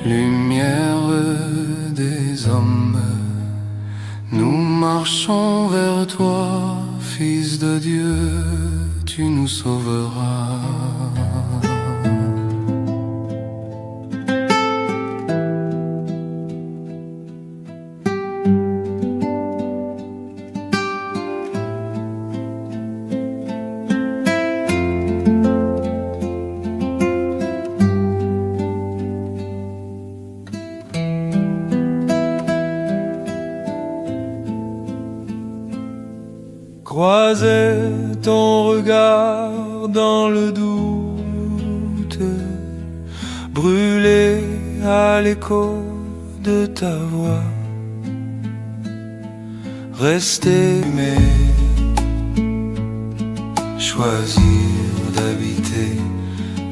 Lumière des hommes, nous marchons vers toi, Fils de Dieu, tu nous sauveras. Croiser ton regard dans le doute, brûler à l'écho de ta voix, rester aimé, choisir d'habiter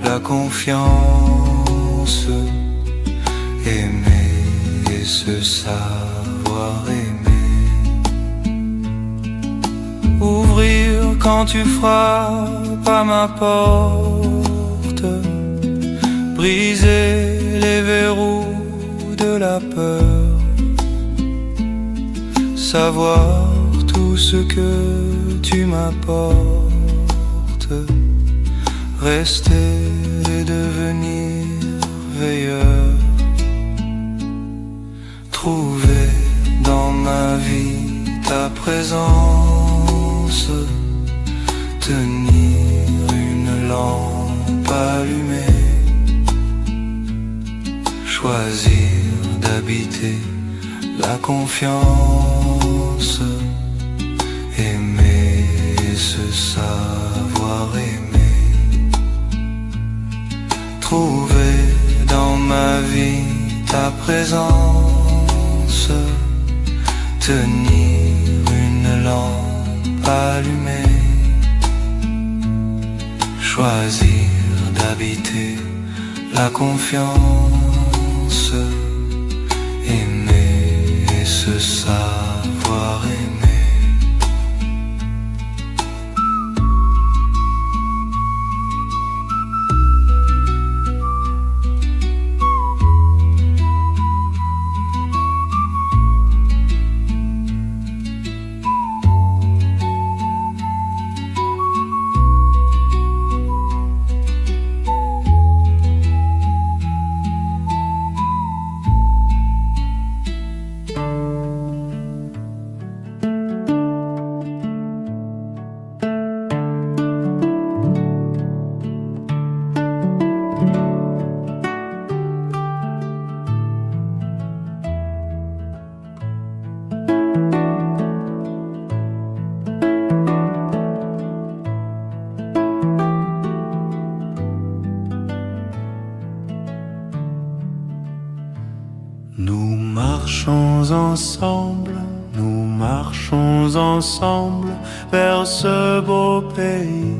la confiance, aimer et se savoir aimer. Ouvrir quand tu frappes à ma porte, briser les verrous de la peur, savoir tout ce que tu m'apportes, rester et devenir veilleur, trouver dans ma vie ta présence, tenir une lampe allumée, choisir d'habiter la confiance, aimer et se savoir aimer, trouver dans ma vie ta présence, tenir une lampe allumée, choisir d'habiter la confiance, aimer et se savoir aimer. Nous marchons ensemble, nous marchons ensemble vers ce beau pays.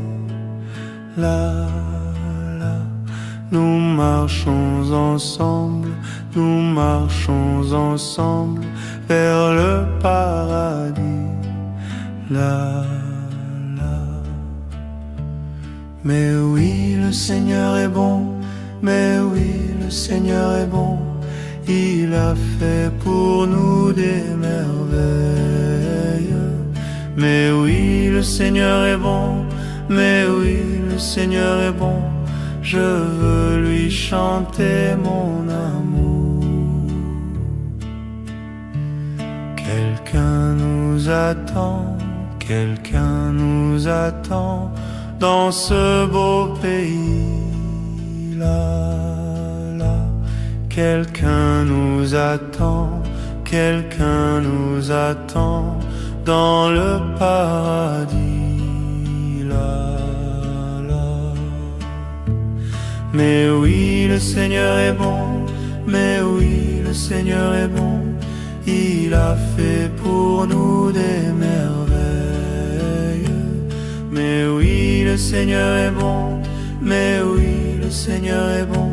Là, là, nous marchons ensemble, nous marchons ensemble vers le paradis. Là, là. Mais oui, le Seigneur est bon, mais oui, le Seigneur est bon. Il a fait pour nous des merveilles. Mais oui, le Seigneur est bon, mais oui, le Seigneur est bon. Je veux lui chanter mon amour. Quelqu'un nous attend, quelqu'un nous attend dans ce beau pays. là, quelqu'un nous attend, quelqu'un nous attend dans le paradis, là. Mais oui, le Seigneur est bon, mais oui, le Seigneur est bon, il a fait pour nous des merveilles. Mais oui, le Seigneur est bon, mais oui, le Seigneur est bon,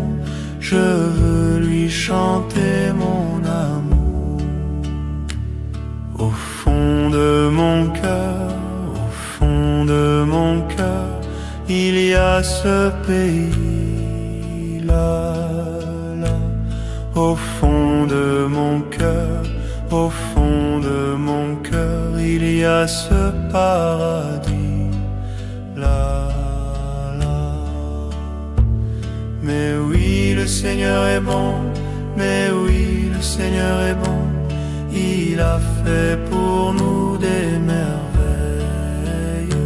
je veux lui chanter mon amour. Au fond de mon cœur, au fond de mon cœur, il y a ce pays là, là. Au fond de mon cœur, au fond de mon cœur, il y a ce paradis là, là. Mais oui, le Seigneur est bon, mais oui, le Seigneur est bon, il a fait pour nous des merveilles.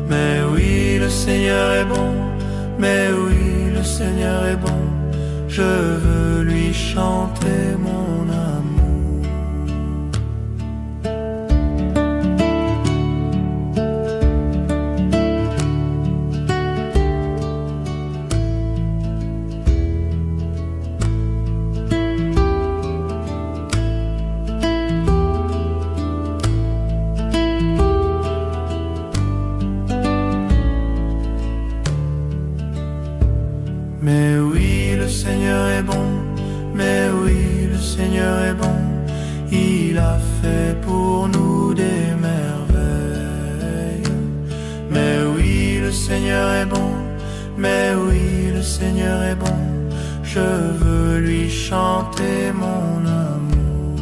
Mais oui, le Seigneur est bon, mais oui, le Seigneur est bon, je veux lui chanter mon amour. Mais oui, le Seigneur est bon, mais oui, le Seigneur est bon, il a fait pour nous des merveilles. Mais oui, le Seigneur est bon, mais oui, le Seigneur est bon, je veux lui chanter mon amour.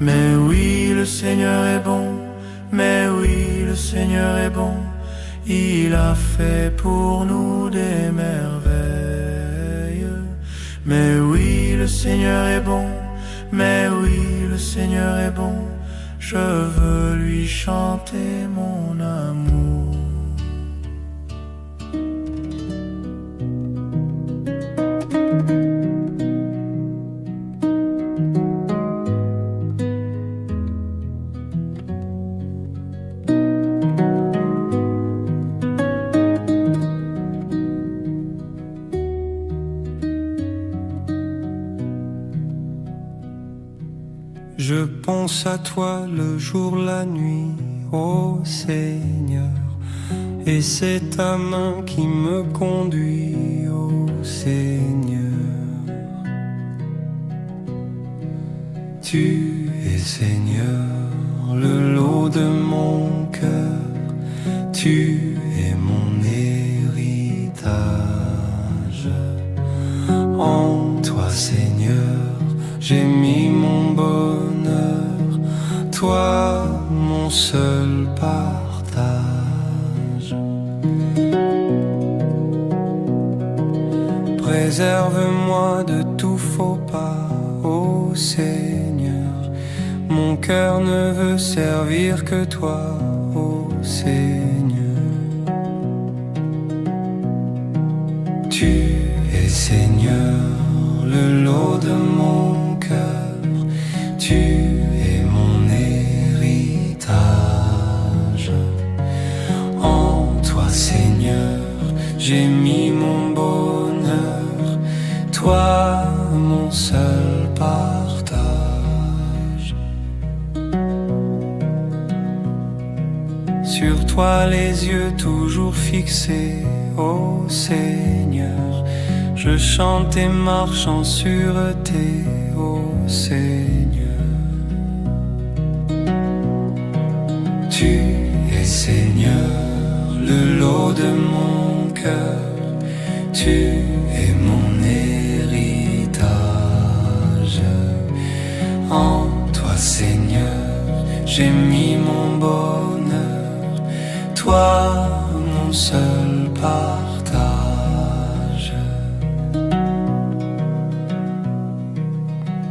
Mais oui, le Seigneur est bon, mais oui, le Seigneur est bon, il a fait pour nous des merveilles. Mais oui, le Seigneur est bon, mais oui, le Seigneur est bon, je veux lui chanter mon amour. Je pense à toi le jour, la nuit, ô Seigneur, et c'est ta main qui me conduit, ô Seigneur. Tu es Seigneur, le lot de mon cœur, tu es mon héritage. En toi, Seigneur, j'ai mis mon bonheur, toi mon seul partage. Préserve-moi de tout faux pas, ô Seigneur. Mon cœur ne veut servir que toi, ô Seigneur. Tu es Seigneur, le lot de mon cœur, tu es mon héritage. En toi, Seigneur, j'ai mis mon bonheur, toi mon seul partage. Sur toi les yeux toujours fixés, ô Seigneur, je chante et marche en sûreté, ô Seigneur. Tu es Seigneur, le lot de mon cœur, tu es mon héritage. En toi, Seigneur, j'ai mis mon bonheur, toi mon seul partage.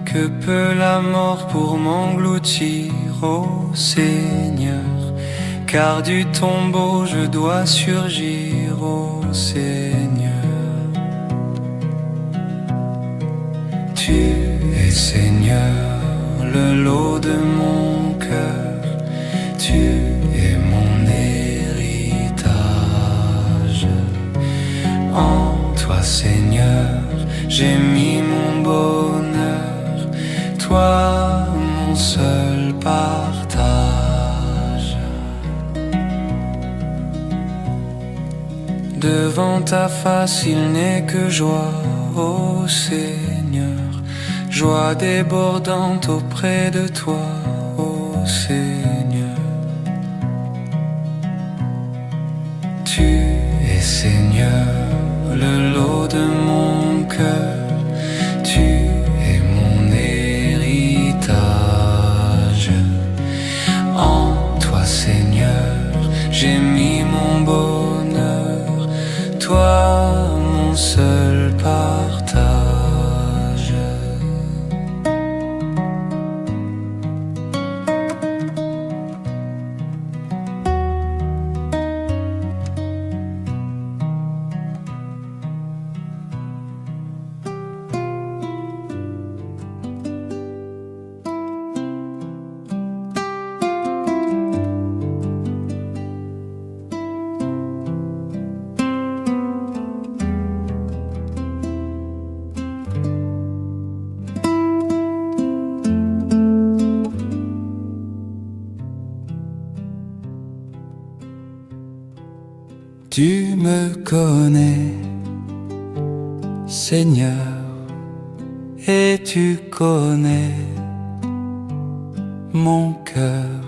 Que peut la mort pour m'engloutir, ô Seigneur, car du tombeau je dois surgir, ô Seigneur. Tu es Seigneur, le lot de mon cœur, tu es mon héritage. En toi Seigneur, j'ai mis mon bonheur, toi mon seul partage. Devant ta face il n'est que joie, ô Seigneur, joie débordante auprès de toi, ô Seigneur. Tu es Seigneur, le lot de mon cœur, tu es mon héritage. En toi Seigneur, j'ai mis mon bonheur, toi mon seul partage. Tu me connais, Seigneur, et tu connais mon cœur.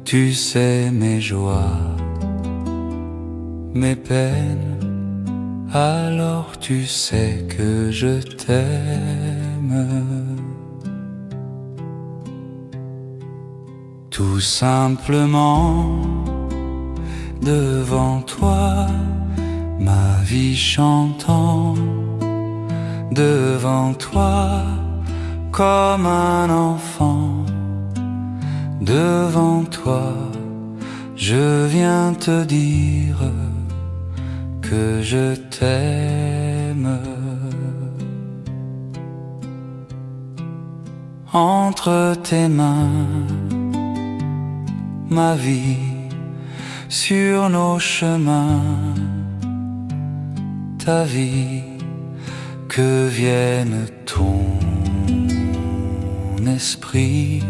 Tu sais mes joies, mes peines, alors tu sais que je t'aime. Tout simplement, devant toi, ma vie chantant, devant toi, comme un enfant, devant toi, je viens te dire que je t'aime. Entre tes mains, ma vie, sur nos chemins, ta vie, que vienne ton esprit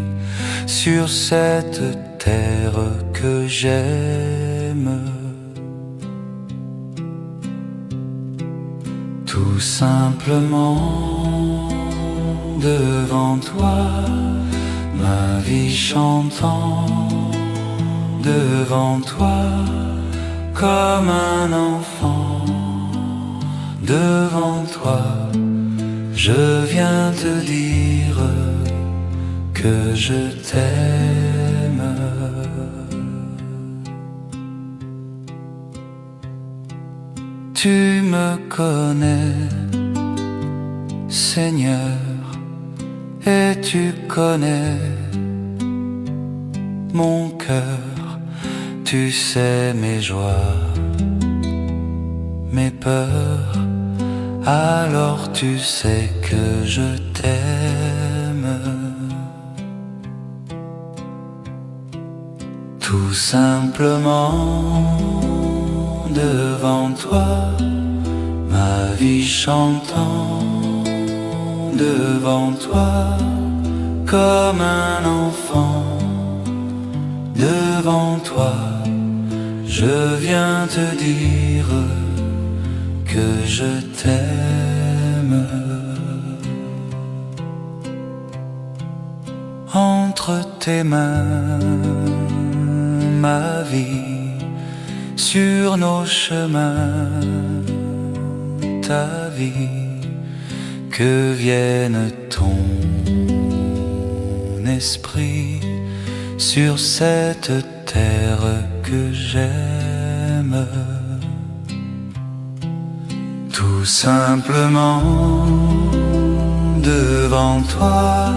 sur cette terre que j'aime. Tout simplement, devant toi, ma vie chantant, devant toi, comme un enfant, devant toi, je viens te dire que je t'aime. Tu me connais, Seigneur, et tu connais mon cœur. Tu sais mes joies, mes peurs, alors tu sais que je t'aime. Tout simplement, devant toi, ma vie chantant, devant toi, comme un enfant, devant toi, je viens te dire que je t'aime. Entre tes mains, ma vie, sur nos chemins, ta vie, que vienne ton esprit sur cette terre que j'aime. Tout simplement, devant toi,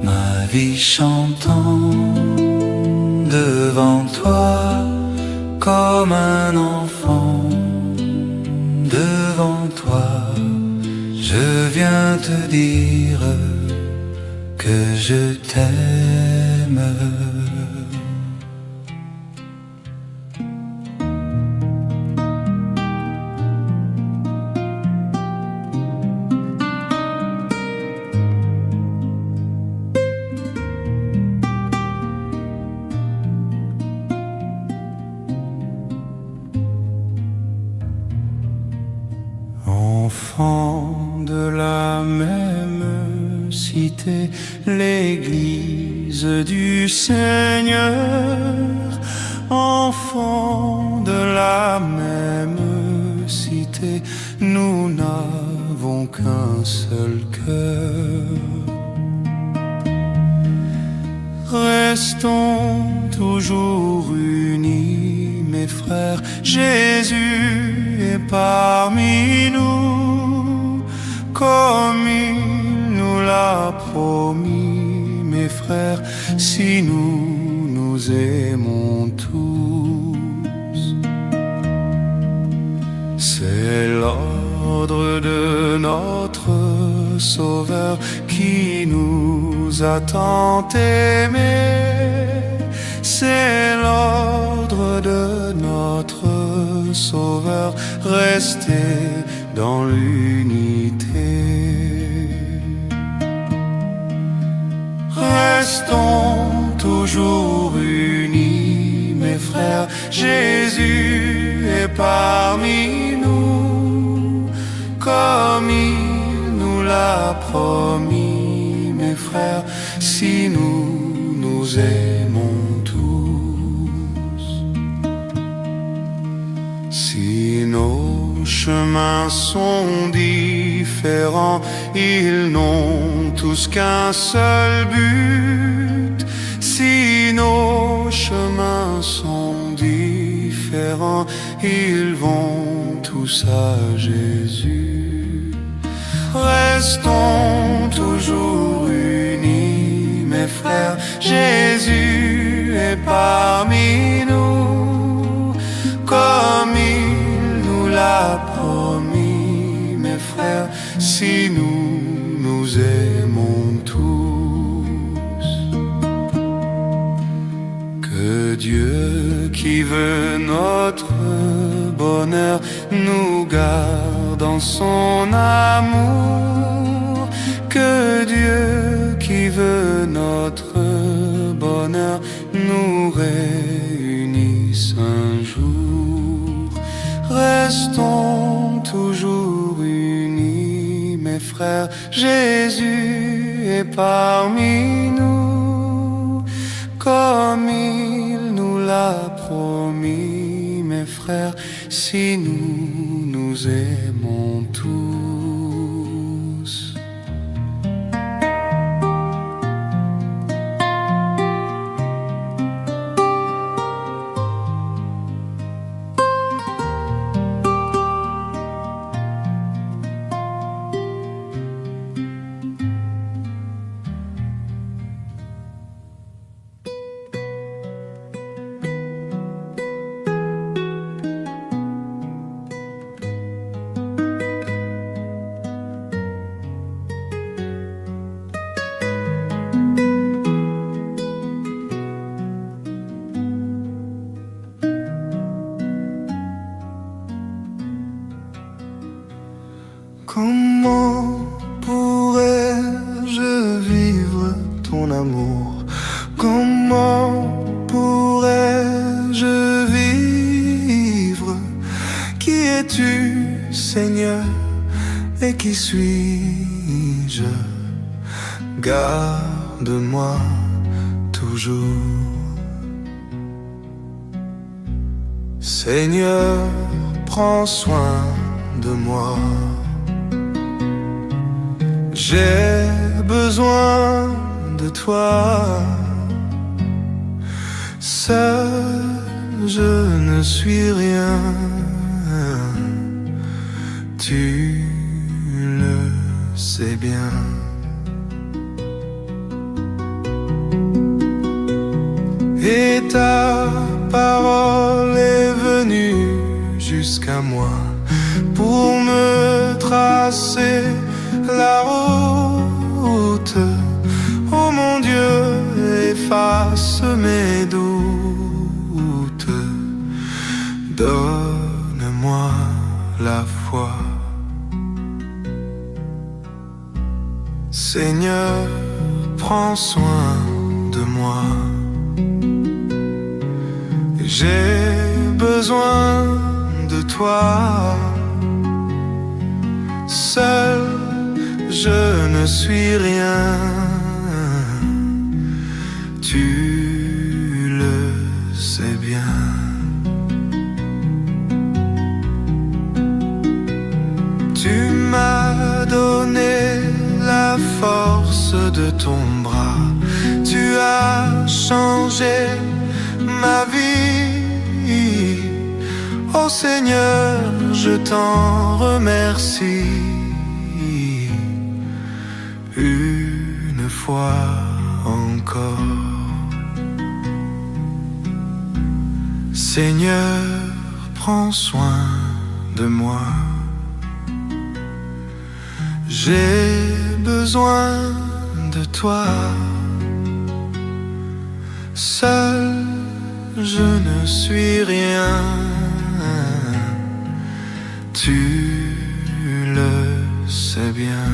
ma vie chantant, devant toi, comme un enfant, devant toi, je viens viens te dire que je t'aime. Enfant de la même cité, l'église du Seigneur. Enfant de la même cité, nous n'avons qu'un seul cœur. Restons toujours unis, mes frères, Jésus est parmi nous, comme il nous l'a promis, mes frères, si nous nous aimons tous. C'est l'ordre de notre Sauveur qui nous a tant aimés. C'est l'ordre de notre Sauveur, rester dans l'unité. Restons toujours unis, mes frères, Jésus est parmi nous, comme il nous l'a promis, mes frères, si nous nous aimons tous. Si nos chemins sont différents, ils n'ont tous qu'un seul but. Si nos chemins sont différents, ils vont tous à Jésus. Restons toujours unis, mes frères, Jésus est parmi nous, comme il nous l'a promis, mes frères, si nous nous aimons tous. Que Dieu qui veut notre bonheur nous garde en son amour. Que Dieu qui veut notre bonheur nous réunisse un jour. Restons toujours unis, mes frères, Jésus est parmi nous, comme il nous l'a promis, mes frères, si nous nous aimons tous. Comment pourrais-je vivre ton amour? Comment pourrais-je vivre? Qui es-tu, Seigneur, et qui suis-je? Garde-moi toujours. Seigneur, prends soin de moi. J'ai besoin de toi. Seul, je ne suis rien. Tu le sais bien. Et ta parole est venue jusqu'à moi pour me tracer la route. Oh mon Dieu, efface mes doutes. Donne-moi la foi. Seigneur, prends soin de moi. J'ai besoin de toi. Seul, je ne suis rien. Tu le sais bien. Tu m'as donné la force de ton bras. Tu as changé ma vie. Oh Seigneur, je t'en remercie. Une fois encore. Seigneur, prends soin de moi. J'ai besoin de toi. Seul, je ne suis rien. Tu le sais bien.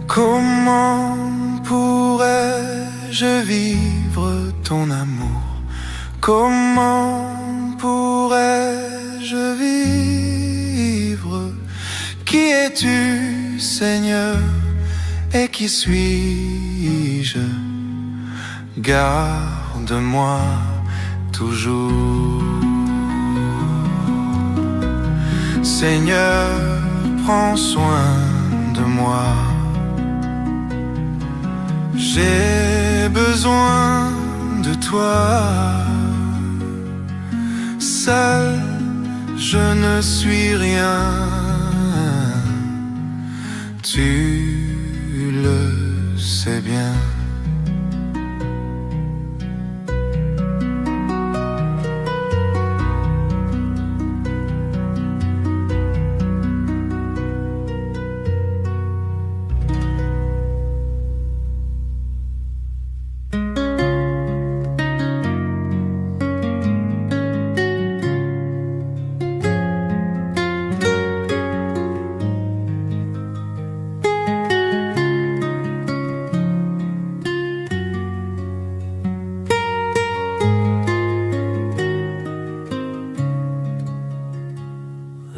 Comment pourrais-je vivre ton amour? Comment pourrais-je vivre? Qui es-tu, Seigneur? Et qui suis-je? Garde-moi toujours. Seigneur, prends soin de moi. J'ai besoin de toi. Seul, je ne suis rien. Tu le sais bien.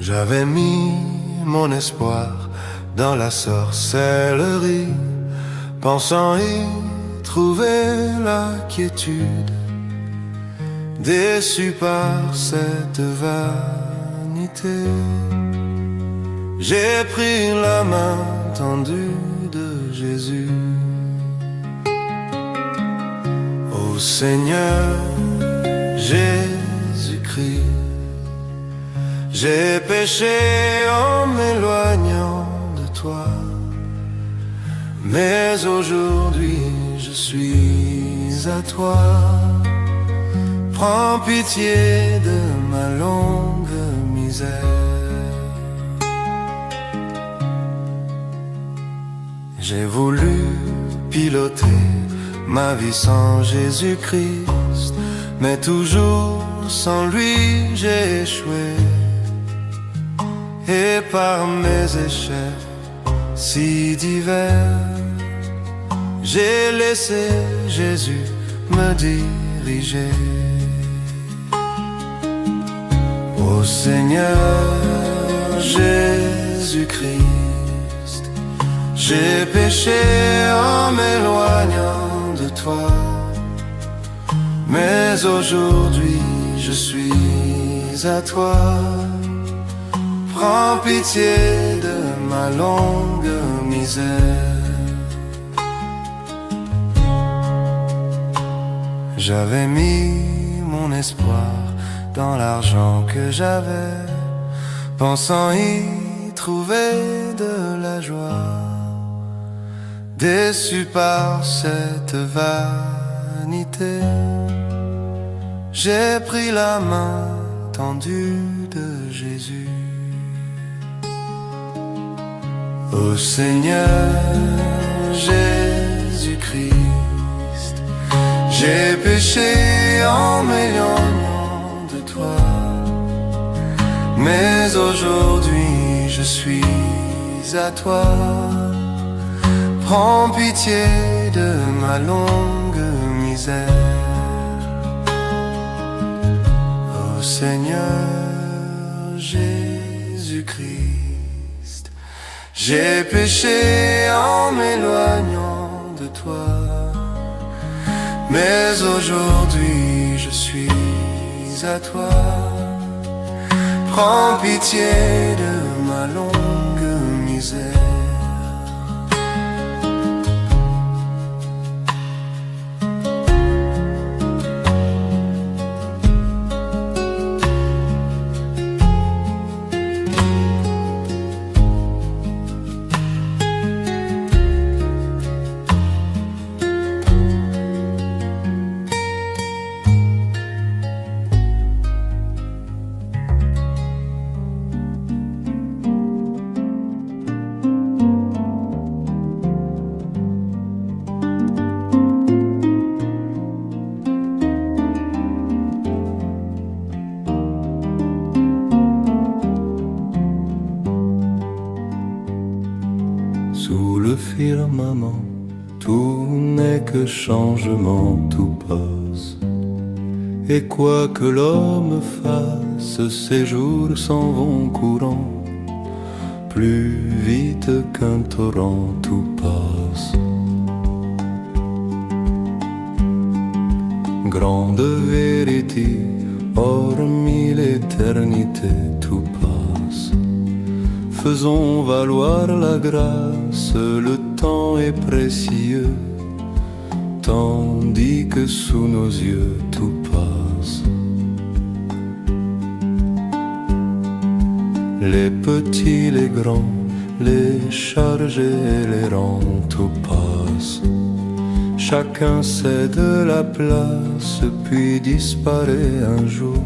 J'avais mis mon espoir dans la sorcellerie, pensant y trouver la quiétude. Déçu par cette vanité, j'ai pris la main tendue de Jésus. Ô Seigneur Jésus-Christ, j'ai péché en m'éloignant de toi, mais aujourd'hui je suis à toi. Prends pitié de ma longue misère. J'ai voulu piloter ma vie sans Jésus-Christ, mais toujours sans lui j'ai échoué. Et par mes échecs si divers, j'ai laissé Jésus me diriger. Ô Seigneur Jésus-Christ, j'ai péché en m'éloignant de toi, mais aujourd'hui je suis à toi. Prends pitié de ma longue misère. J'avais mis mon espoir dans l'argent que j'avais, pensant y trouver de la joie. Déçu par cette vanité, j'ai pris la main tendue de Jésus. Ô Seigneur Jésus-Christ, j'ai péché en m'éloignant de toi, mais aujourd'hui je suis à toi. Prends pitié de ma longue misère. Ô Seigneur Jésus-Christ, j'ai péché en m'éloignant de toi, mais aujourd'hui je suis à toi. Prends pitié de ma longue misère. Sous le firmament, tout n'est que changement, tout passe. Et quoi que l'homme fasse, ses jours s'en vont courant. Plus vite qu'un torrent, tout passe. Grande vérité, hormis l'éternité, tout passe. Faisons valoir la grâce, le temps est précieux, tandis que sous nos yeux tout passe. Les petits, les grands, les chargés et les rangs, tout passe. Chacun cède la place, puis disparaît un jour.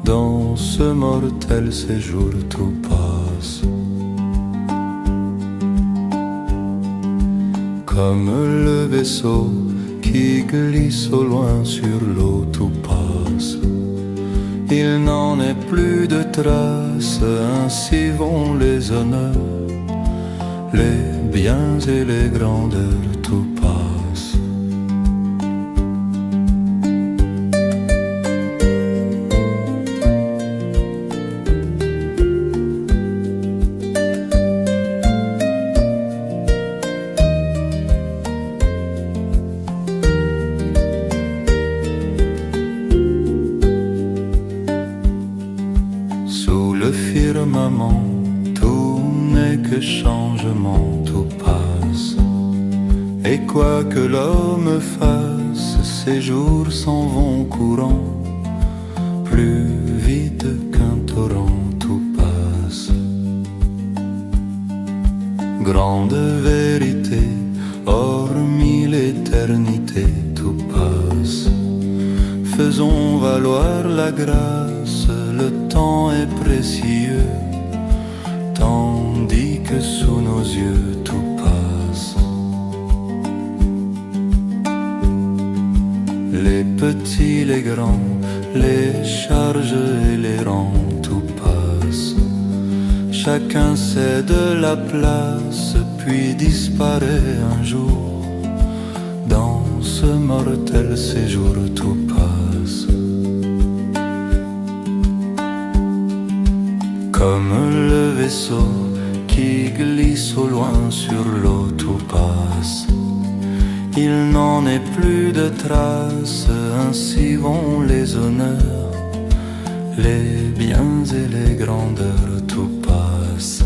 Dans ce mortel séjour, tout passe. Comme le vaisseau qui glisse au loin sur l'eau, tout passe. Il n'en est plus de traces, ainsi vont les honneurs, les biens et les grandeurs, tout passe. Le firmament, tout n'est que changement, tout passe. Et quoi que l'homme fasse, ses jours s'en vont courant. Plus vite qu'un torrent, tout passe. Grande vérité, hormis l'éternité, tout passe. Faisons valoir la grâce, le temps est précieux, tandis que sous nos yeux tout passe. Les petits, les grands, les charges et les rangs, tout passe. Chacun cède la place, puis disparaît un jour. Dans ce mortel séjour, tout passe. Comme le vaisseau qui glisse au loin sur l'eau, tout passe. Il n'en est plus de traces, ainsi vont les honneurs, les biens et les grandeurs, tout passe.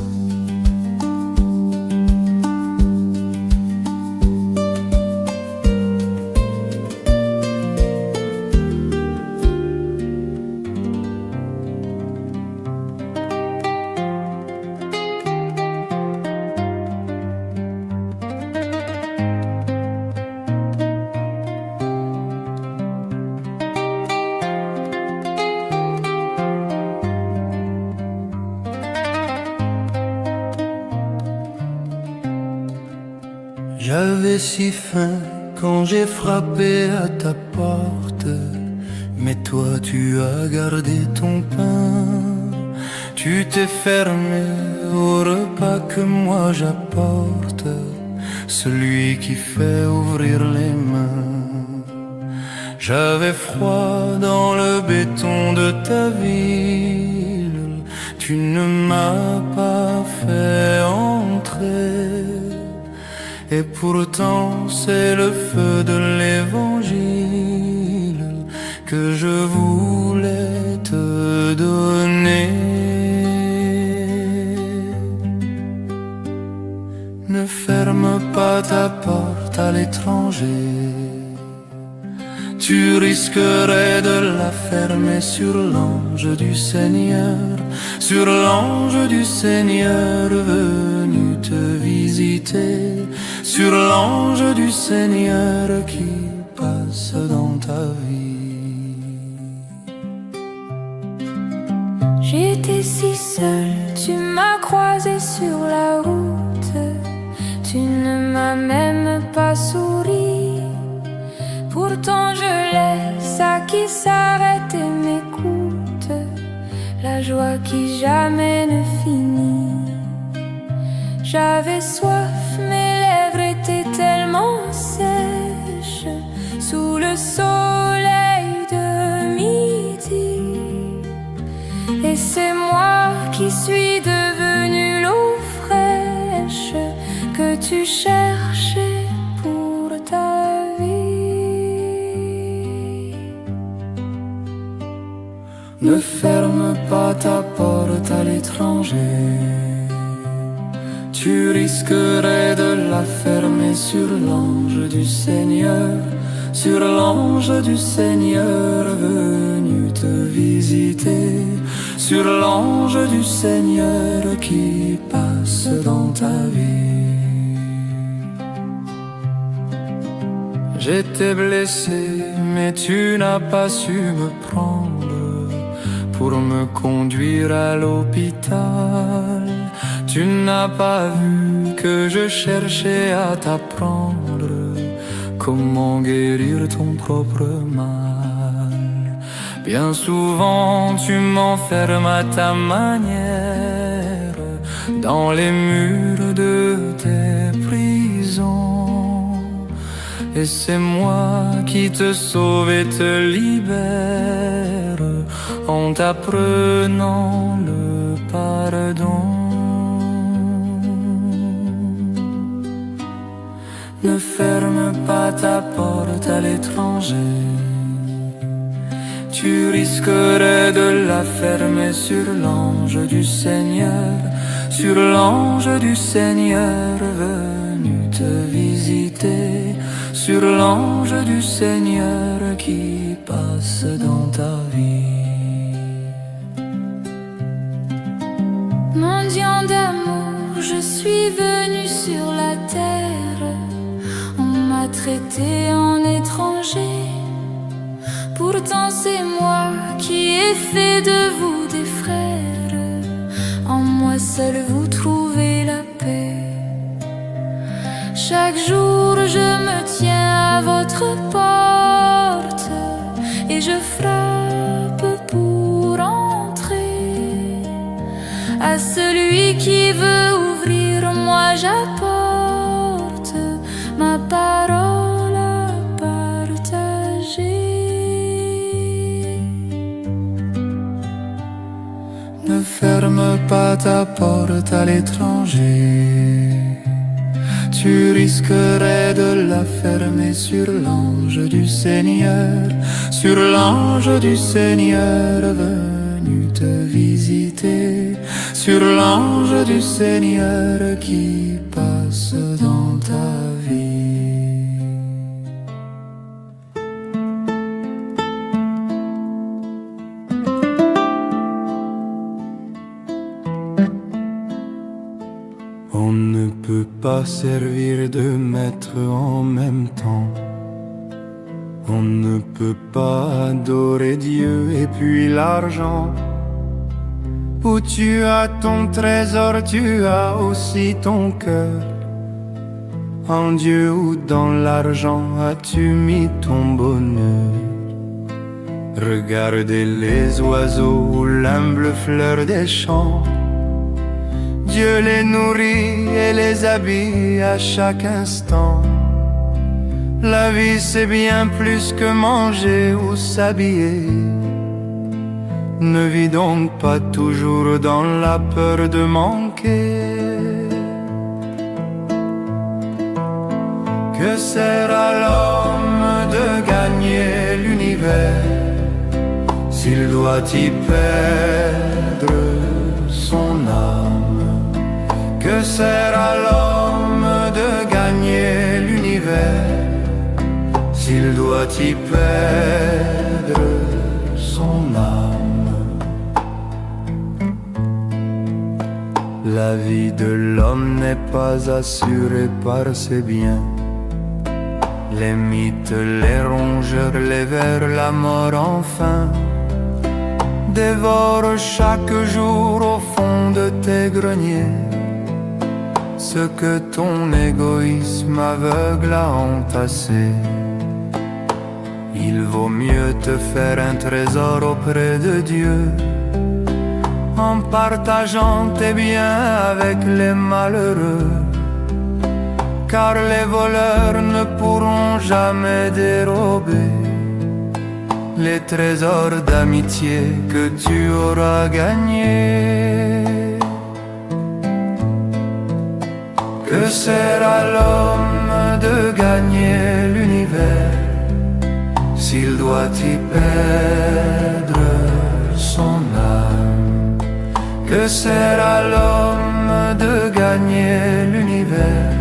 été si fin quand j'ai frappé à ta porte. Mais toi tu as gardé ton pain. Tu t'es fermé au repas que moi j'apporte, celui qui fait ouvrir les mains. J'avais froid dans le béton de ta ville. Tu ne m'as pas fait entrer. Et pourtant c'est le feu de l'évangile que je voulais te donner. Ne ferme pas ta porte à l'étranger. Tu risquerais de la fermer sur l'ange du Seigneur, sur l'ange du Seigneur venu te visiter, sur l'ange du Seigneur qui passe dans ta vie. J'étais si seule, tu m'as croisé sur la route. Tu ne m'as même pas souri. Pourtant je laisse à qui s'arrête et m'écoute la joie qui jamais ne finit. J'avais soif, mes lèvres étaient tellement sèches sous le soleil de midi. Et c'est moi qui suis devenue l'eau fraîche que tu cherchais pour ta vie. Ne ferme pas ta porte à l'étranger. Tu risquerais de la fermer sur l'ange du Seigneur, sur l'ange du Seigneur venu te visiter, sur l'ange du Seigneur qui passe dans ta vie. J'étais blessé, mais tu n'as pas su me prendre pour me conduire à l'hôpital. Tu n'as pas vu que je cherchais à t'apprendre comment guérir ton propre mal. Bien souvent tu m'enfermes à ta manière dans les murs de tes prisons. Et c'est moi qui te sauve et te libère en t'apprenant le pardon. Ne ferme pas ta porte à l'étranger. Tu risquerais de la fermer sur l'ange du Seigneur, sur l'ange du Seigneur venu te visiter, sur l'ange du Seigneur qui passe dans ta vie. Mendiant d'amour, je suis venu sur la terre. On m'a traité en étranger. Pourtant c'est moi qui ai fait de vous des frères. En moi seul vous trouvez la paix. Chaque jour je me tiens à votre porte et je frappe pour entrer. À celui qui veut ouvrir, moi j'apporte ma parole à partager. Ne ferme pas ta porte à l'étranger. Tu risquerais de la fermer sur l'ange du Seigneur, sur l'ange du Seigneur venu te visiter, sur l'ange du Seigneur qui passe dans ta vie. On ne peut pas servir deux maîtres en même temps. On ne peut pas adorer Dieu et puis l'argent. Où tu as ton trésor, tu as aussi ton cœur. En Dieu ou dans l'argent as-tu mis ton bonheur? Regardez les oiseaux ou l'humble fleur des champs. Dieu les nourrit et les habille à chaque instant. La vie c'est bien plus que manger ou s'habiller. Ne vis donc pas toujours dans la peur de manquer. Que sert à l'homme de gagner l'univers s'il doit y perdre son âme? Que sert à l'homme de gagner l'univers s'il doit y perdre son âme? La vie de l'homme n'est pas assurée par ses biens. Les mythes, les rongeurs, les vers, la mort enfin dévorent chaque jour au fond de tes greniers ce que ton égoïsme aveugle a entassé. Il vaut mieux te faire un trésor auprès de Dieu en partageant tes biens avec les malheureux, car les voleurs ne pourront jamais dérober les trésors d'amitié que tu auras gagnés. Que sert à l'homme de gagner l'univers s'il doit y perdre son âme? Que sert à l'homme de gagner l'univers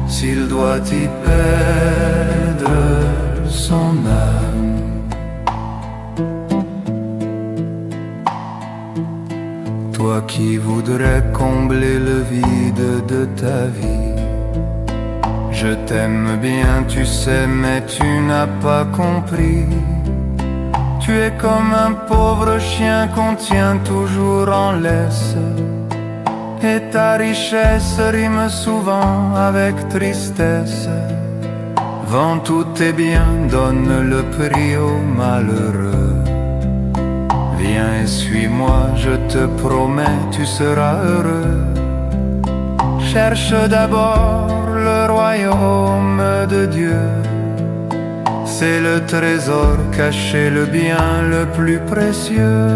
s'il doit y perdre son âme? Toi qui voudrais combler le vide de ta vie, je t'aime bien, tu sais, mais tu n'as pas compris. Tu es comme un pauvre chien qu'on tient toujours en laisse, et ta richesse rime souvent avec tristesse. Vends tous tes biens, donne le prix aux malheureux. Viens et suis-moi, je te promets, tu seras heureux. Cherche d'abord le royaume de Dieu. C'est le trésor caché, le bien le plus précieux.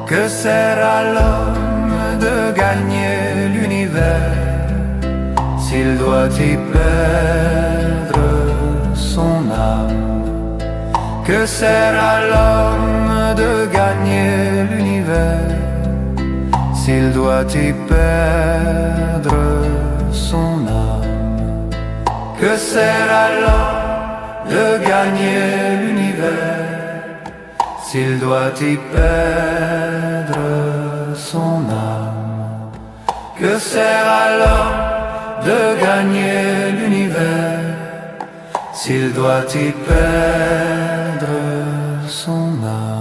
Que sert à l'homme de gagner l'univers s'il doit y perdre son âme? Que sert à l'homme de gagner l'univers s'il doit y perdre son âme? Que sert à l'homme de gagner l'univers s'il doit y perdre son âme? Que sert à l'homme de gagner l'univers s'il doit y perdre son âme?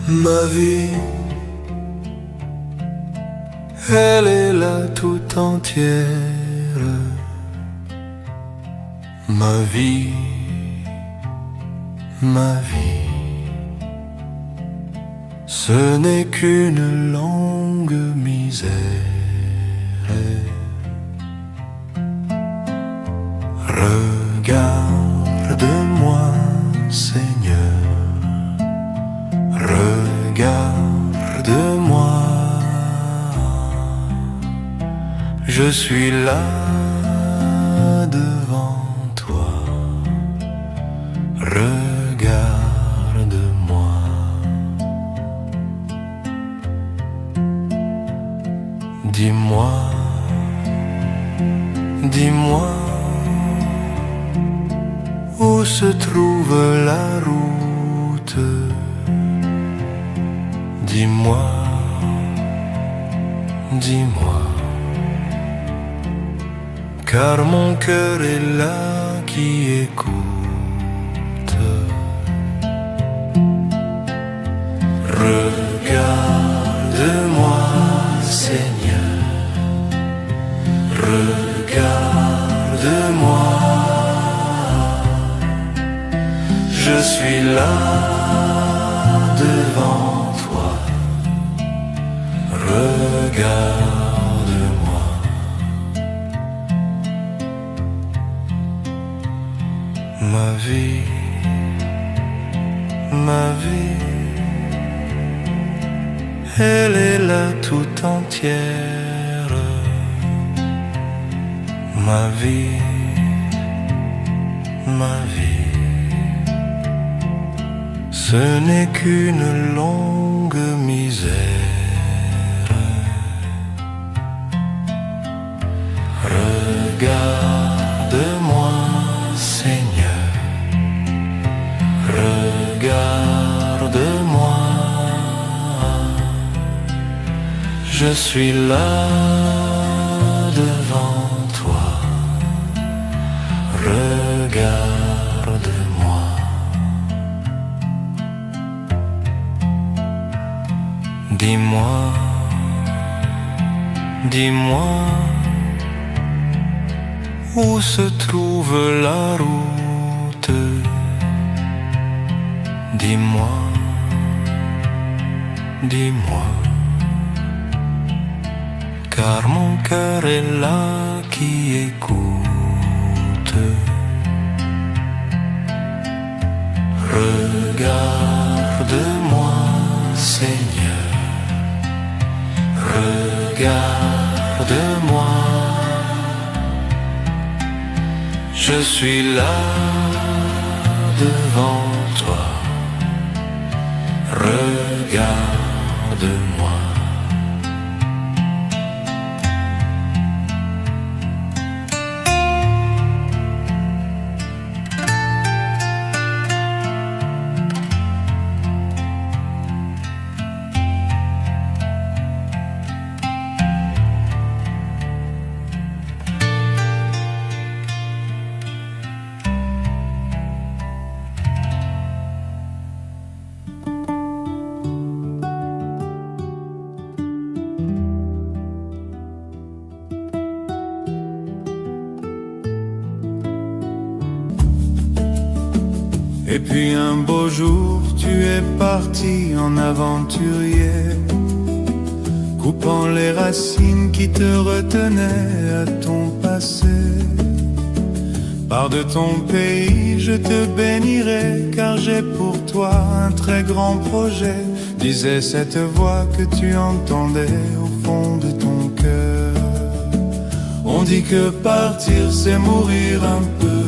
Ma vie, elle est là tout entière. Ma vie, ce n'est qu'une longue misère. Regarde-moi, Seigneur, regarde-moi. Je suis là devant toi. Regarde-moi. Dis-moi où se trouve la route. Dis-moi, dis-moi, car mon cœur est là qui écoute. Regarde-moi, Seigneur, regarde-moi, je suis là devant toi. Regarde-moi. Ma vie, ma vie, elle est là tout entière. Ma vie, ma vie, ce n'est qu'une longue misère. Regarde-moi, Seigneur, regarde-moi, je suis là devant toi. Regarde-moi. Dis-moi, dis-moi, où se trouve la route. Dis-moi, dis-moi, car mon cœur est là qui écoute. Regarde-moi, Seigneur, regarde-moi, je suis là devant toi. Regarde-moi. Et puis un beau jour, tu es parti en aventurier, coupant les racines qui te retenaient à ton passé. Pars de ton pays, je te bénirai, car j'ai pour toi un très grand projet, disait cette voix que tu entendais au fond de ton cœur. On dit que partir c'est mourir un peu,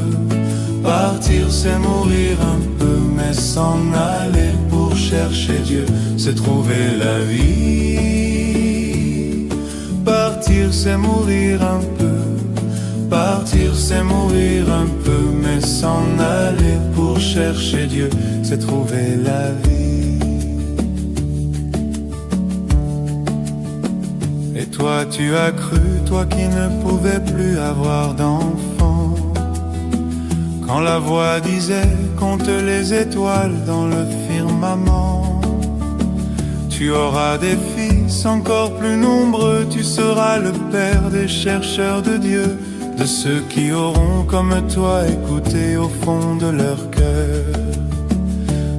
partir c'est mourir un peu, mais s'en aller pour chercher Dieu, c'est trouver la vie. Partir c'est mourir un peu, partir c'est mourir un peu, mais s'en aller pour chercher Dieu, c'est trouver la vie. Et toi tu as cru, toi qui ne pouvais plus avoir d'enfant, quand la voix disait compte les étoiles dans le firmament. Tu auras des fils encore plus nombreux, tu seras le père des chercheurs de Dieu, de ceux qui auront comme toi écouté au fond de leur cœur.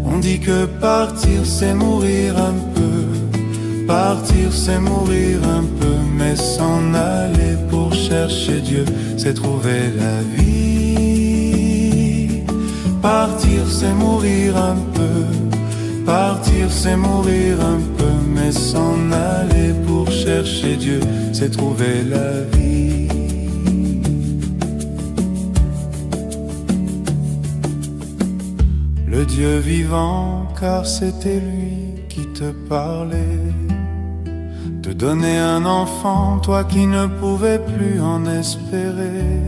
On dit que partir c'est mourir un peu, partir c'est mourir un peu, mais s'en aller pour chercher Dieu, c'est trouver la vie. Partir c'est mourir un peu, partir c'est mourir un peu, mais s'en aller pour chercher Dieu, c'est trouver la vie. Le Dieu vivant, car c'était lui qui te parlait, te te donner un enfant, toi qui ne pouvais plus en espérer.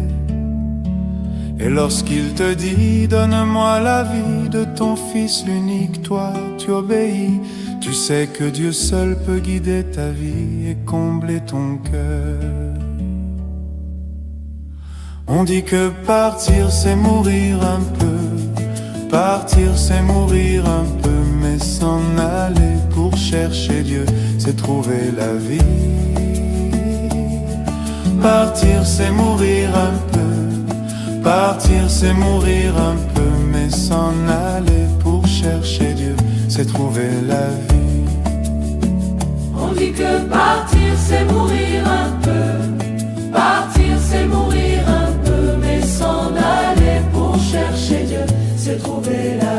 Et lorsqu'il te dit donne-moi la vie de ton fils unique, toi tu obéis. Tu sais que Dieu seul peut guider ta vie et combler ton cœur. On dit que partir c'est mourir un peu, partir c'est mourir un peu, mais s'en aller pour chercher Dieu, c'est trouver la vie. Partir c'est mourir un peu, partir c'est mourir un peu, mais s'en aller pour chercher Dieu, c'est trouver la vie. On dit que partir c'est mourir un peu, partir c'est mourir un peu, mais s'en aller pour chercher Dieu, c'est trouver la vie.